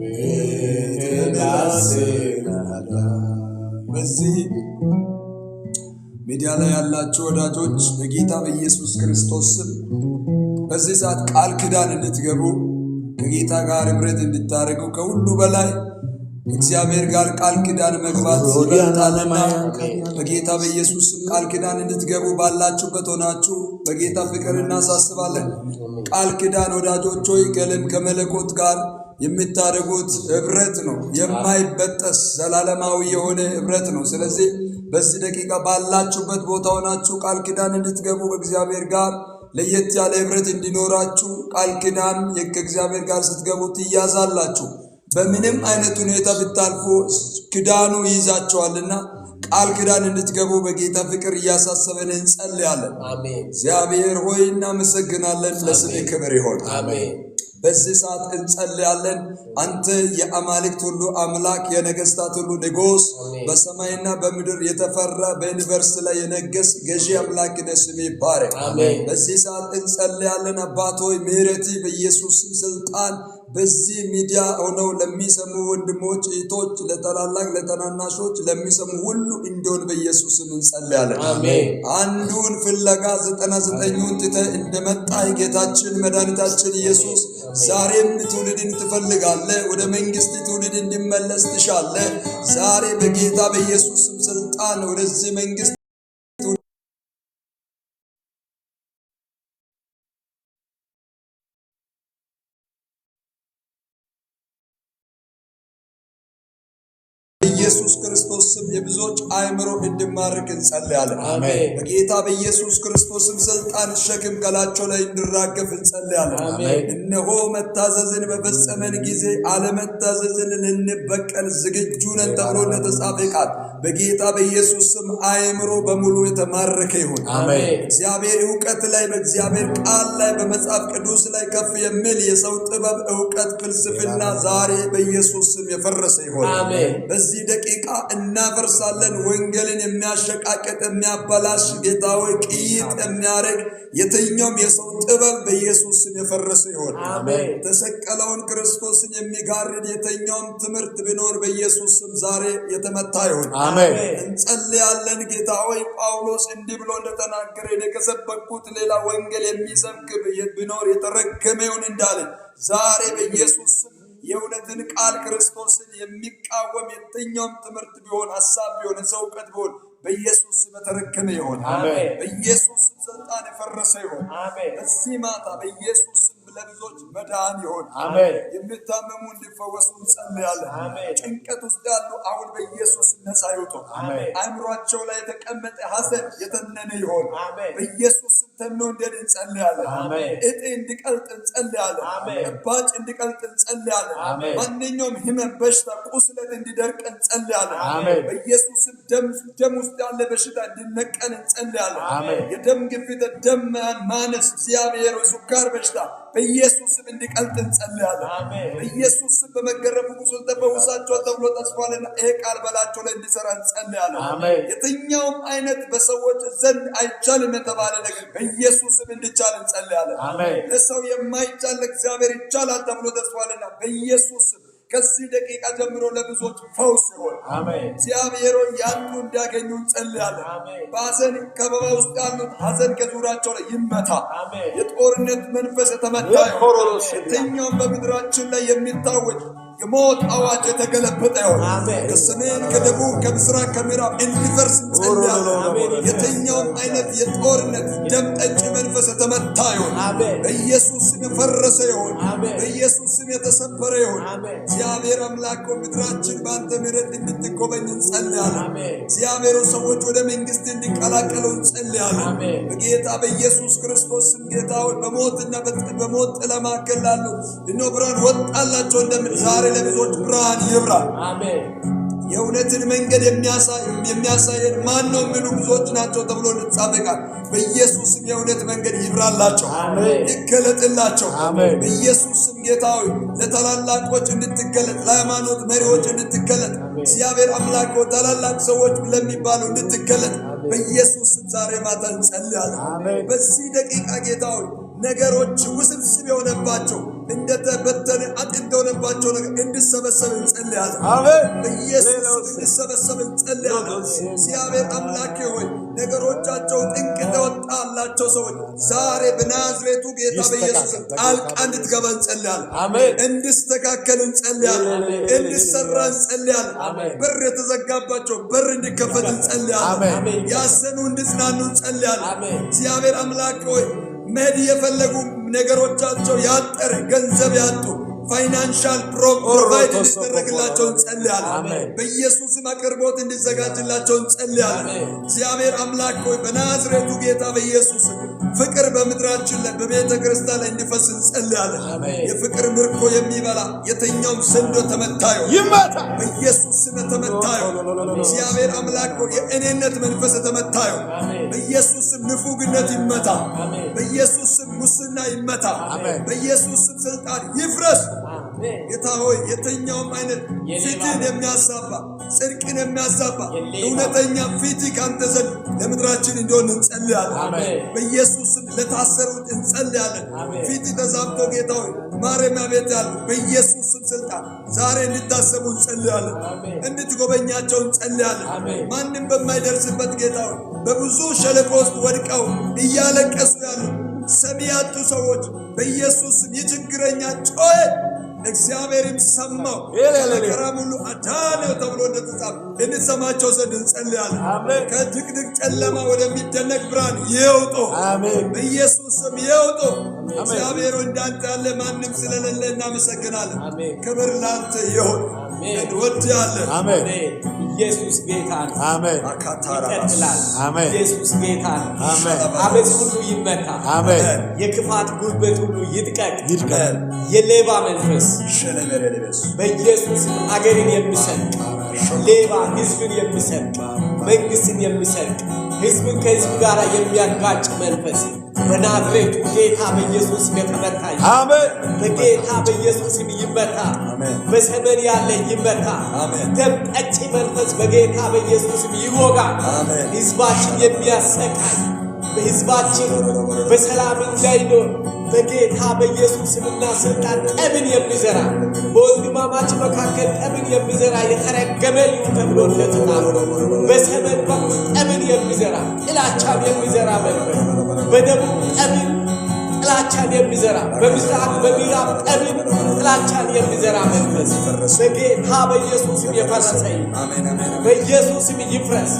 ቤት ላሰናዳ። በዚህ ሚዲያ ላይ ያላችሁ ወዳጆች በጌታ በኢየሱስ ክርስቶስ ስም በዚህ ሰዓት ቃል ኪዳን እንድትገቡ ከጌታ ጋር ኅብረት እንድታደርጉ ከሁሉ በላይ እግዚአብሔር ጋር ቃል ኪዳን መግባት ይበልጣልና በጌታ በኢየሱስ ቃል ኪዳን እንድትገቡ ባላችሁበት ሆናችሁ በጌታ ፍቅር እናሳስባለን። ቃል ኪዳን ወዳጆች ሆይ ከመለኮት ጋር የምታደርጉት ኅብረት ነው። የማይበጠስ ዘላለማዊ የሆነ ኅብረት ነው። ስለዚህ በዚህ ደቂቃ ባላችሁበት ቦታ ሆናችሁ ቃል ኪዳን እንድትገቡ በእግዚአብሔር ጋር ለየት ያለ ኅብረት እንዲኖራችሁ ቃል ኪዳን ከእግዚአብሔር ጋር ስትገቡ ትያዛላችሁ። በምንም አይነት ሁኔታ ብታልፉ ኪዳኑ ይይዛችኋልና ቃል ኪዳን እንድትገቡ በጌታ ፍቅር እያሳሰበን እንጸልያለን። እግዚአብሔር ሆይ እናመሰግናለን። ለስምህ ክብር ይሁን። በዚህ ሰዓት እንጸልያለን። አንተ የአማልክት ሁሉ አምላክ የነገስታት ሁሉ ንጉስ በሰማይና በምድር የተፈራ በዩኒቨርስ ላይ የነገስ ገዢ አምላክ ስም ይባረክ። በዚህ ሰዓት እንጸልያለን። አባት ሆይ ምሕረቲ በኢየሱስ ስልጣን በዚህ ሚዲያ ሆነው ለሚሰሙ ወንድሞች እህቶች ለታላላቅ ለታናናሾች ለሚሰሙ ሁሉ እንዲሆን በኢየሱስ ስም እንጸልያለን። አንዱን ፍለጋ 99ን ትተህ እንደመጣ ጌታችን መድኃኒታችን ኢየሱስ ዛሬም ትውልድን ትፈልጋለህ። ወደ መንግስት ትውልድ እንዲመለስ ትሻለህ። ዛሬ በጌታ በኢየሱስ ስም ስልጣን ወደዚህ መንግስት ኢየሱስ ክርስቶስ ስም የብዙዎች አእምሮ እንዲማርክ እንጸልያለን። በጌታ በኢየሱስ ክርስቶስ ስም ስልጣን ሸክም ከላቸው ላይ እንዲራገፍ እንጸልያለን። እነሆ መታዘዝን በፈጸመን ጊዜ አለመታዘዝን ልንበቀል ዝግጁ ነን ተብሎ እንደተጻፈ ቃል በጌታ በኢየሱስ ስም አእምሮ በሙሉ የተማረከ ይሁን። እግዚአብሔር ዕውቀት ላይ በእግዚአብሔር ቃል ላይ በመጽሐፍ ቅዱስ ላይ ከፍ የሚል የሰው ጥበብ ዕውቀት ፍልስፍና ዛሬ በኢየሱስ ስም የፈረሰ ይሁን። በዚህ ደቂቃ እናፈርሳለን። ወንጌልን የሚያሸቃቅጥ የሚያበላሽ ጌታ ሆይ ቅይጥ የሚያረግ የትኛውም የሰው ጥበብ በኢየሱስ ስም የፈረሰ ይሁን። ተሰቀለውን ክርስቶስን የሚጋርድ የትኛውም ትምህርት ቢኖር በኢየሱስ ስም ዛሬ የተመታ ይሁን። እንጸልያለን። ጌታ ሆይ ጳውሎስ እንዲህ ብሎ እንደተናገረ የከሰበኩት ሌላ ወንጌል የሚሰብክ ቢኖር የተረገመ ይሁን እንዳለ ዛሬ በኢየሱስ ስም የእውነትን ቃል ክርስቶስን የሚቃወም የትኛውም ትምህርት ቢሆን ሐሳብ ቢሆን ሰው ዕውቀት ቢሆን በኢየሱስ ስም የተረገመ ይሁን። በኢየሱስ ስም ስልጣን የፈረሰ ይሁን። በዚህ ማታ በኢየሱስ ስም ለብዙዎች መዳን ይሁን። የሚታመሙ እንዲፈወሱ እንጸልያለን። ጭንቀት ውስጥ ያሉ አሁን በኢየሱስ ስም ነፃ ይውጡ። አእምሯቸው ላይ የተቀመጠ ሐዘን የተነነ ይሁን። በኢየሱስ ስም ተኖ እንዲሄድ እንጸልያለን። እጤ እንዲቀልጥ እንጸልያለን። እባጭ እንዲቀልጥ እንጸልያለን። ማንኛውም ህመም፣ በሽታ፣ ቁስለት እንዲደርቅ እንጸልያለን። በኢየሱስ ስም ደም ውስጥ ያለ በሽታ እንዲነቀል እንጸልያለን። የደም ግፊት፣ ደም ማነስ፣ እግዚአብሔር ሱካር በሽታ በኢየሱስ ስም እንዲቀልጥ እንጸልያለን። በኢየሱስ ስም በመገረፉ ቁስል ተፈውሳቸዋል ተብሎ ተጽፏልና ይሄ ቃል በላቸው ላይ እንዲሰራ እንጸልያለን። የትኛውም አይነት በሰዎች ዘንድ አይቻልም የተባለ ነገር በኢየሱስ ስም እንዲቻል እንጸልያለን። ለሰው የማይቻል ለእግዚአብሔር ይቻላል ተብሎ ተጽፏልና በኢየሱስ ስም ከዚህ ደቂቃ ጀምሮ ለብዙዎች ፈውስ ይሁን። እግዚአብሔር ያንቱ እንዲያገኙ እንጸልያለን። በሐዘን ከበባ ውስጥ ያሉት ሐዘን ከዙሪያቸው ላይ ይመታ። የጦርነት መንፈስ የተመታ ይሁን። የትኛውም በምድራችን ላይ የሚታወጅ የሞት አዋጅ የተገለበጠ ይሁን። ከሰሜን ከደቡብ ከምስራቅ ከምዕራብ እንዲፈርስ እንጸልያለን። የትኛውም አይነት የጦርነት ደም ጠጭ መንፈስ የተመታ ይሁን። በኢየሱስ ስም የፈረሰ ይሁን። በኢየሱስ ስም የተሰበረ ይሁን። እግዚአብሔር አምላክ ምድራችን በአንተ ምሕረት እንድትጎበኝ እንጸልያለን። እግዚአብሔር ሰዎች ወደ መንግስት እንዲቀላቀሉ እንጸልያለን። በጌታ በኢየሱስ ክርስቶስ ስም ጌታ ሆይ በሞትና በሞት ጥላ መካከል ላሉ እነሆ ብርሃን ወጣላቸው እንደምን ዛሬ ለብዙዎች ብርሃን ይብራ። የእውነትን መንገድ የሚያሳየን ማን ነው የሚሉ ብዙዎች ናቸው ተብሎ እንጻፈቃል። በኢየሱስም የእውነት መንገድ ይብራላቸው፣ ይገለጥላቸው። በኢየሱስም ጌታ ሆይ ለታላላቆች እንድትገለጥ፣ ለሃይማኖት መሪዎች እንድትገለጥ፣ እግዚአብሔር አምላክ ታላላቅ ሰዎች ለሚባሉ እንድትገለጥ በኢየሱስም ዛሬ ማታ እንጸልያለን። በዚህ ደቂቃ ጌታ ሆይ ነገሮች ውስብስብ የሆነባቸው እንደተበተነ አጥንት የሆነባቸው ነገር እንዲሰበሰብ እንጸልያለን። በኢየሱስ እንዲሰበሰብ እንጸልያለን። እግዚአብሔር አምላኬ ሆይ ነገሮቻቸው ጥንቅ ተወጣላቸው ሰዎች ዛሬ በናዝሬቱ ጌታ በኢየሱስ ጣልቃ እንድትገባ እንጸልያለን። እንዲስተካከል እንጸልያለን። እንዲሰራ እንጸልያለን። በር የተዘጋባቸው በር እንዲከፈት እንጸልያለን። ያዘኑ እንዲጽናኑ እንጸልያለን። እግዚአብሔር አምላኬ ሆይ መሄድ የፈለጉ ነገሮቻቸው ያጠረ ገንዘብ ያጡ ፋይናንሻል ፕሮቫይድ እንዲደረግላቸው እንጸልያለን። በኢየሱስም አቅርቦት እንዲዘጋጅላቸው እንጸልያለን። እግዚአብሔር አምላክ ሆይ በናዝሬቱ ጌታ በኢየሱስ ፍቅር በምድራችን ላይ በቤተ ክርስቲያን ላይ እንዲፈስ እንጸልያለን። የፍቅር ምርኮ የሚበላ የትኛውም ሰንዶ ተመታዩ ይመታ በኢየሱስ ስም ተመታዩ። እግዚአብሔር አምላክ ሆይ የእኔነት መንፈስ ተመታዩ በኢየሱስ ስም ንፉግነት ይመታ በኢየሱስ ስም ሙስና ይመታ በኢየሱስ ስም ስልጣን ይፍረስ። ጌታ ሆይ የትኛውም አይነት ፊትን የሚያሳባ ጽድቅን የሚያሳባ እውነተኛ ፊት ካንተ ዘንድ ለምድራችን እንዲሆን እንጸልያለን። በኢየሱስ ስም ለታሰሩት እንጸልያለን። ፊት ተዛብቶ ጌታ ሆይ ማረሚያ ቤት ያሉ በኢየሱስ ስም ስልጣን ዛሬ እንድታሰቡ እንጸልያለን። እንድትጎበኛቸው እንጸልያለን። ማንም በማይደርስበት ጌታ ሆይ በብዙ ሸለቆ ውስጥ ወድቀው እያለቀሱ ያሉ ሰሚ ያጡ ሰዎች በኢየሱስ ስም የችግረኛ ጮኸ እግዚአብሔርም ሰማው ለከራም ሁሉ አዳነው ተብሎ እንደተጻፈ እንሰማቸው ዘንድ እንጸልያለን። ከድቅድቅ ጨለማ ወደሚደነቅ ብርሃን ይውጡ በኢየሱስ ስም ይውጡ። እግዚአብሔር እንዳንተ ያለ ማንም ስለሌለ እናመሰግናለን። ክብር ላንተ ይሁን። እንወድሃለን። አሜን። ኢየሱስ ጌታ ነው። አሜን። ይቀጥላል። አሜን። ኢየሱስ ጌታ ነው። አሜን። አመፅ ሁሉ ይመታ። አሜን። የክፋት ጉልበት ሁሉ ይጥቀቅ። ይድቀቅ። የሌባ መንፈስ በኢየሱስ አገርን የሚሰልቅ ሌባ ህዝብን የሚሰልቅ መንግስትን የሚሰልቅ ህዝብን ከህዝብ ጋር የሚያጋጭ መንፈስ በናዝሬቱ ጌታ በኢየሱስ የተመታ አሜን። በጌታ በኢየሱስ ይመታ። በሰሜን ያለ ይመታ። ደም ጠጪ መንፈስ በጌታ በኢየሱስ ይወጋ። ህዝባችን የሚያሰቃይ በህዝባችን በሰላም እንዳይኖር በጌታ በኢየሱስ ስምና ስልጣን ጠብን የሚዘራ በወንድማማች መካከል ጠብን የሚዘራ የተረገመ ይሁን ተብሎ እንደተጻፈ በሰሜን በኩል ጠብን የሚዘራ ጥላቻን የሚዘራ መንፈስ በደቡብ ጠብን ጥላቻን የሚዘራ በምስራቅ በምዕራብ ጠብን ጥላቻን የሚዘራ መንፈስ በጌታ በኢየሱስ ስም የፈረሰ በኢየሱስ ስም ይፍረስ።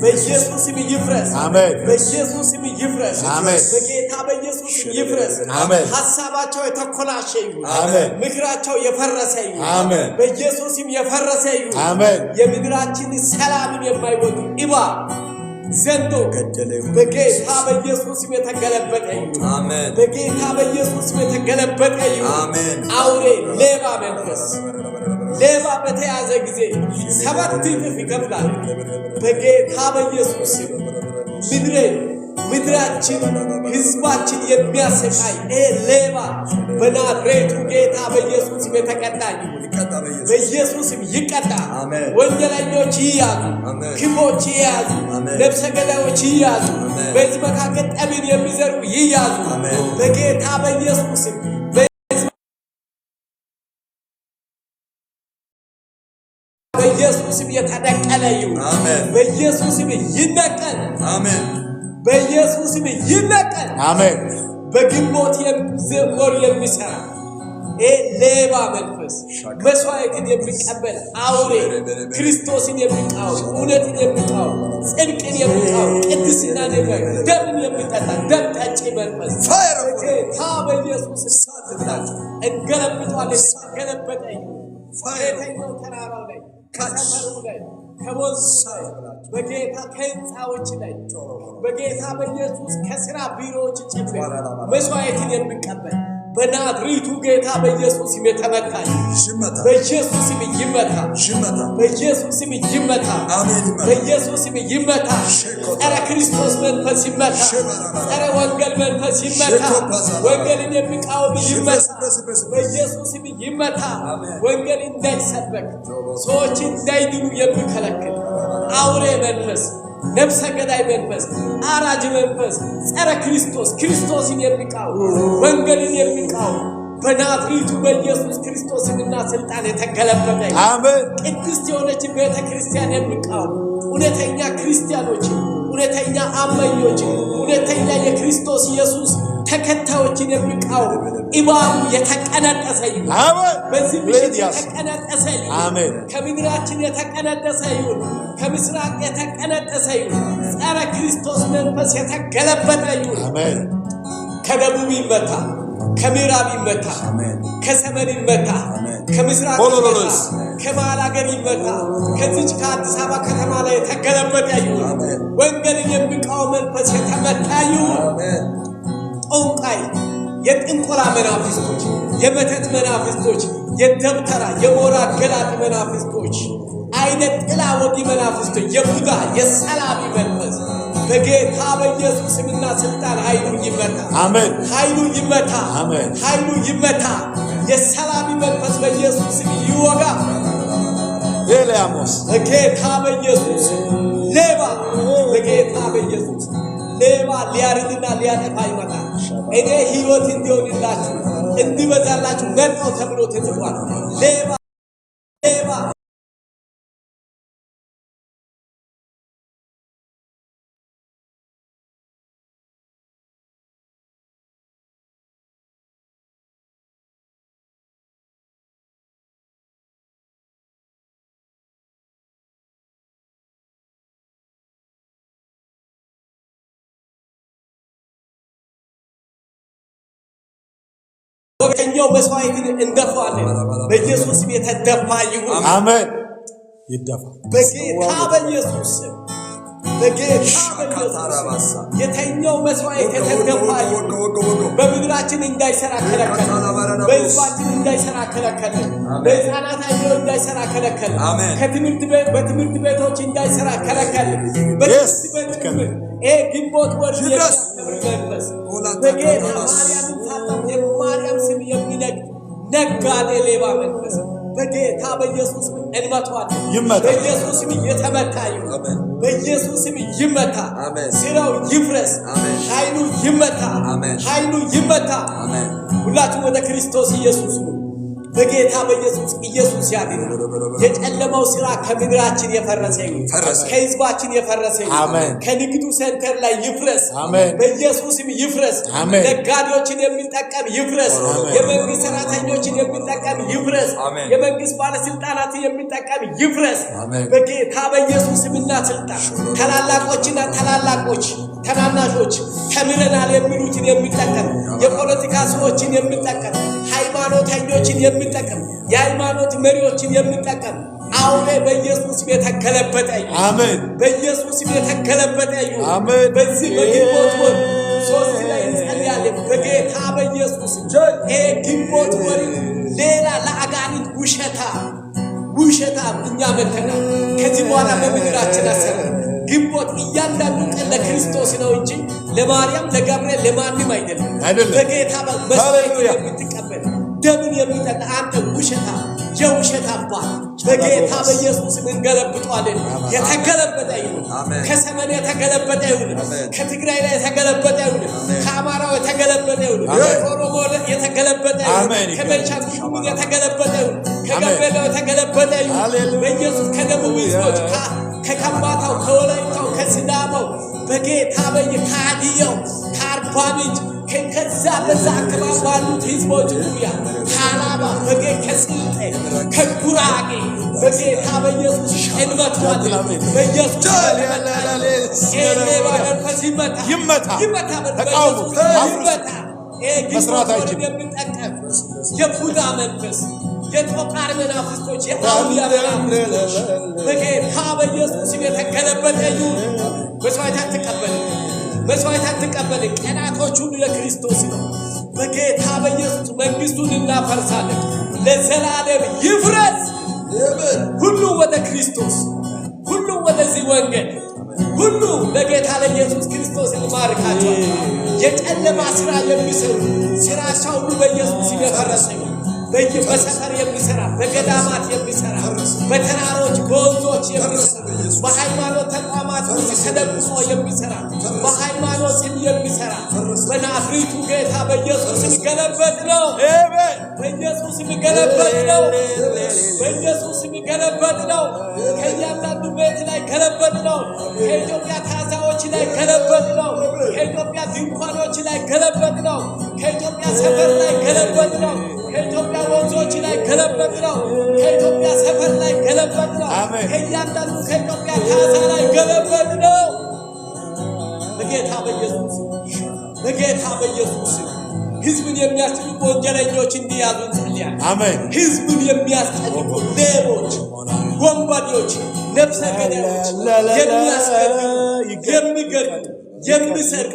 በኢየሱስ ስም ይፍረስ። በኢየሱስ ስም ይፍረስ። በጌታ በኢየሱስ ስም ይፍረስ። ሐሳባቸው የተኮላሸ ይሁን። ምክራቸው የፈረሰ ይሁን። በኢየሱስ ስም የፈረሰ ይሁን። የምድራችን ሰላምን የማይወዱ ኢባ ዘንዶ በጌታ በኢየሱስ ስም የተገለበጠ ይሁን። በጌታ በኢየሱስ ስም የተገለበጠ ይሁን። አውሬ ሌባ መንፈስ ሌባ በተያዘ ጊዜ 7 እጥፍ ይከፍላል። በጌታ በኢየሱስ ስም ምድራችን ህዝባችን የሚያሰቃይ ሌባ በናዝሬቱ ጌታ በኢየሱስ ስም የተቀጣ ይሁን። በኢየሱስ ስም ይቀጣ። ወንጀለኞች ይያዙ፣ ክፎች ይያዙ፣ ነፍሰ ገዳዮች ይያዙ፣ በዚህ መካከል ጠብን የሚዘሩ ይያዙ። በጌታ በኢየሱስ ስም በኢየሱስ ስም የተነቀለ ይሁን። በኢየሱስ ስም ይነቀል። በኢየሱስ ስም ይነቀል። አሜን። በግንቦት ወር የሚሰራ ሌባ መንፈስ መስዋዕትን የሚቀበል አውሬ ክርስቶስን የሚቃወም እውነትን የሚቃወም ጽድቅን የሚቃወም ቅድስናን የሚቃወም ደምን የሚጠጣ ደም ጠጪ መንፈስ ጌታ በኢየሱስ ሳትላቸው እንገለብጧለን። ገለበጠ ፋየተኛው ተራራው ላይ ከሰፈሩ ላይ ከወንዙ ላይ በጌታ ከህንፃዎች ላይ በጌታ በኢየሱስ ከስራ ቢሮዎች ጭምር መስዋዕትን የሚቀበል በናዝሬቱ ጌታ በኢየሱስ ስም የተመታ በኢየሱስ ስም ይመታ። በኢየሱስ ስም ይመታ። በኢየሱስ ስም ይመታ። ጸረ ክርስቶስ መንፈስ ይመታ። ጸረ ወንጌል መንፈስ ይመታ። ወንጌልን የሚቃወም ይመታ። በኢየሱስ ስም ይመታ። ወንጌል እንዳይሰበክ ሰዎች እንዳይድኑ የሚከለክል አውሬ መንፈስ ነፍሰ ገዳይ መንፈስ አራጅ መንፈስ ጸረ ክርስቶስ ክርስቶስን የሚቃወም ወንጌልን የሚቃወም በናዝሬቱ በኢየሱስ ክርስቶስና ስልጣን የተገለበጠ አሜን። ቅድስት የሆነች ቤተ ክርስቲያን የሚቃወም እውነተኛ ክርስቲያኖች እውነተኛ አማኞች እውነተኛ የክርስቶስ ኢየሱስ ተከታዮችን የሚቃወም ኢባቡ የተቀነጠሰ ይሁን። በዚህ ምሽት የተቀነጠሰ ይሁን። ከምድራችን የተቀነጠሰ ይሁን። ከምስራቅ የተቀነጠሰ ይሁን። ጸረ ክርስቶስ መንፈስ የተገለበጠ ይሁን። ከደቡብ ይመታ፣ ከምዕራብ ይመታ ከሰሜን ይመታ ከምስራቅ ይመታ ከመሃል ሀገር ይመታ ከዚች ከአዲስ አበባ ከተማ ላይ የተገለበጠ ይሁን ወንጌልን የሚቃወም መንፈስ የተመታ ይሁን ጦንቃይ የጥንቆላ መናፍስቶች የመተት መናፍስቶች የደብተራ የሞራ ገላጭ መናፍስቶች አይነት ጥላ ወጊ መናፍስቶች የቡዳ የሰላቢ መንፈስ በጌታ በኢየሱስ ስምና ስልጣን ኃይሉ ይመታ አሜን ኃይሉ ይመታ አሜን ኃይሉ ይመታ የሰላቢ መንፈስ በኢየሱስ ስም ይወጋ ኤልያሞስ በጌታ በኢየሱስ ሌባ በጌታ በኢየሱስ ሌባ ሊያርድና ሊያጠፋ ይመጣል እኔ ሕይወት እንዲሆንላችሁ እንዲበዛላችሁ መጣው ተብሎ ተጽፏል ሌባ ወገኛው መስዋዕትን እንደፋለን በኢየሱስ ቤት ተደፋ ይሁን አሜን ይደፋ በጌታ በኢየሱስ በጌታ በኢየሱስ የተኛው መስዋዕት ተደፋ ይሁን በምድራችን እንዳይሰራ ከለከለ በሕዝባችን እንዳይሰራ ከለከለ በሕፃናት አይኖ እንዳይሰራ ከለከለ በትምህርት ቤቶች እንዳይሰራ ከለከለ በትምህርት ቤት ግንቦት ወር የሚያከብር በጌታ ማርያምን ታጣው የማርያም ስም የሚነግድ ነጋዴ ሌባ መንፈስ በጌታ በኢየሱስ ስም እንመታዋለን በኢየሱስ ስም የተመታ ይሁን በኢየሱስ ስም ይመታ ስራው ይፍረስ ኃይሉ ይመታ ኃይሉ ይመታ ሁላችሁ ወደ ክርስቶስ ኢየሱስ ነው በጌታ በኢየሱስ ኢየሱስ ያድን የጨለማው ስራ ከምድራችን የፈረሰ ይሁን ከሕዝባችን የፈረሰ ይሁን ከንግዱ ሴንተር ላይ ይፍረስ በኢየሱስም ይፍረስ ነጋዴዎችን የሚጠቀም ይፍረስ የመንግስት ሰራተኞችን የሚጠቀም ይፍረስ የመንግስት ባለስልጣናትን የሚጠቀም ይፍረስ በጌታ በኢየሱስምና ስልጣን ታላላቆችና ታላላቆች ተናናሾች ተምረናል የሚሉትን የሚጠቀም የፖለቲካ ሰዎችን የሚጠቀም ሃይማኖተኞችን የሚጠቀም የሃይማኖት መሪዎችን የሚጠቀም አሁን በኢየሱስ የተገለበጠ አሜን በኢየሱስ የተገለበጠ አሜን በዚህ በግንቦት ወር ሶስት ላይ እንጸልያለን በጌታ በኢየሱስ ግንቦት ወር ሌላ ለአጋንንት ውሸታ እኛ መተና ከዚህ በኋላ በምድራችን አሰረ ግንቦት እያንዳንዱ ቀን ለክርስቶስ ነው እንጂ ለማርያም ለገብርኤል ለማንም አይደለም በጌታ በመስዋዕት የምትቀበል ደምን የሚጠጣ አንተ ውሸታ የውሸት አባት በጌታ በኢየሱስ እንገለብጣለን የተገለበጠ ይሁን ከሰሜን የተገለበጠ ይሁን ከትግራይ ላይ የተገለበጠ ይሁን ከአማራው የተገለበጠ ይሁን ከኦሮሞ የተገለበጠ ይሁን ከቤንሻንጉል የተገለበጠ ይሁን ከጋምቤላ የተገለበጠ ይሁን በኢየሱስ ከደቡብ ሕዝቦች ከከምባታው ከወላይታው ከሲዳማው በጌታ በየካዲያው ከአርባ ምንጭ ከዛ በዛ አካባቢ ባሉት ሕዝቦች ዙሪያ ካላባ በጌታ ከስልጤ ከጉራጌ በጌታ በኢየሱስ እንመታዋለን በኢየሱስ ይመታ ተቃውሞ ይመታ መስራታችን የሚጠቀም የቡዳ መንፈስ የጦቃር መናፍስቶች የአውሊያ መናፍስቶች በጌታ በኢየሱስ የተገለበጠ ይሁን መስዋዕት አትቀበል ቀናቶች ሁሉ ለክርስቶስ ነው በጌታ በኢየሱስ መንግስቱን እናፈርሳለን ለዘላለም ይፍረስ ሁሉ ወደ ክርስቶስ ሁሉ ወደዚህ ወንጌል ሁሉ ለጌታ ለኢየሱስ ክርስቶስ እንማርካቸው የጨለማ ስራ የሚሰሩ ስራቸው ሁሉ በኢየሱስ ይፈረስ በሰፈር የሚሰራ በገዳማት የሚሰራ በተራሮች በወንዞች የሚሰራ በሃይማኖት ተቋማት ውስጥ ተደብቆ የሚሰራ በሃይማኖት ስም የሚሰራ በናዝሬቱ ጌታ በኢየሱስ ገለበጥ ነው በኢየሱስ ገለበጥ ነው በኢየሱስ ገለበጥ ነው ከእያንዳንዱ ቤት ላይ ገለበጥ ነው ከኢትዮጵያ ታዛዎች ላይ ገለበጥ ነው ከኢትዮጵያ ድንኳኖች ላይ ገለበጥ ነው ከኢትዮጵያ ሰፈር ላይ ገለበጥ ነው ከኢትዮጵያ ወንዞች ላይ ገለበጥ ነው ከኢትዮጵያ ሰፈር ላይ ገለበጥ ነው ከእያንዳንዱ ከኢትዮጵያ ታዛ ላይ ገለበጥ ነው በጌታ በኢየሱስ ህዝብን የሚያስጨንቁ ወንጀለኞች እንዲያዙ እንጸልያለን። አሜን። ህዝብን የሚያስጨንቁ ሌቦች፣ ወንበዴዎች፣ ነፍሰ ገዳዮች የሚያስገድሉ፣ የሚገድሉ፣ የሚሰርቁ፣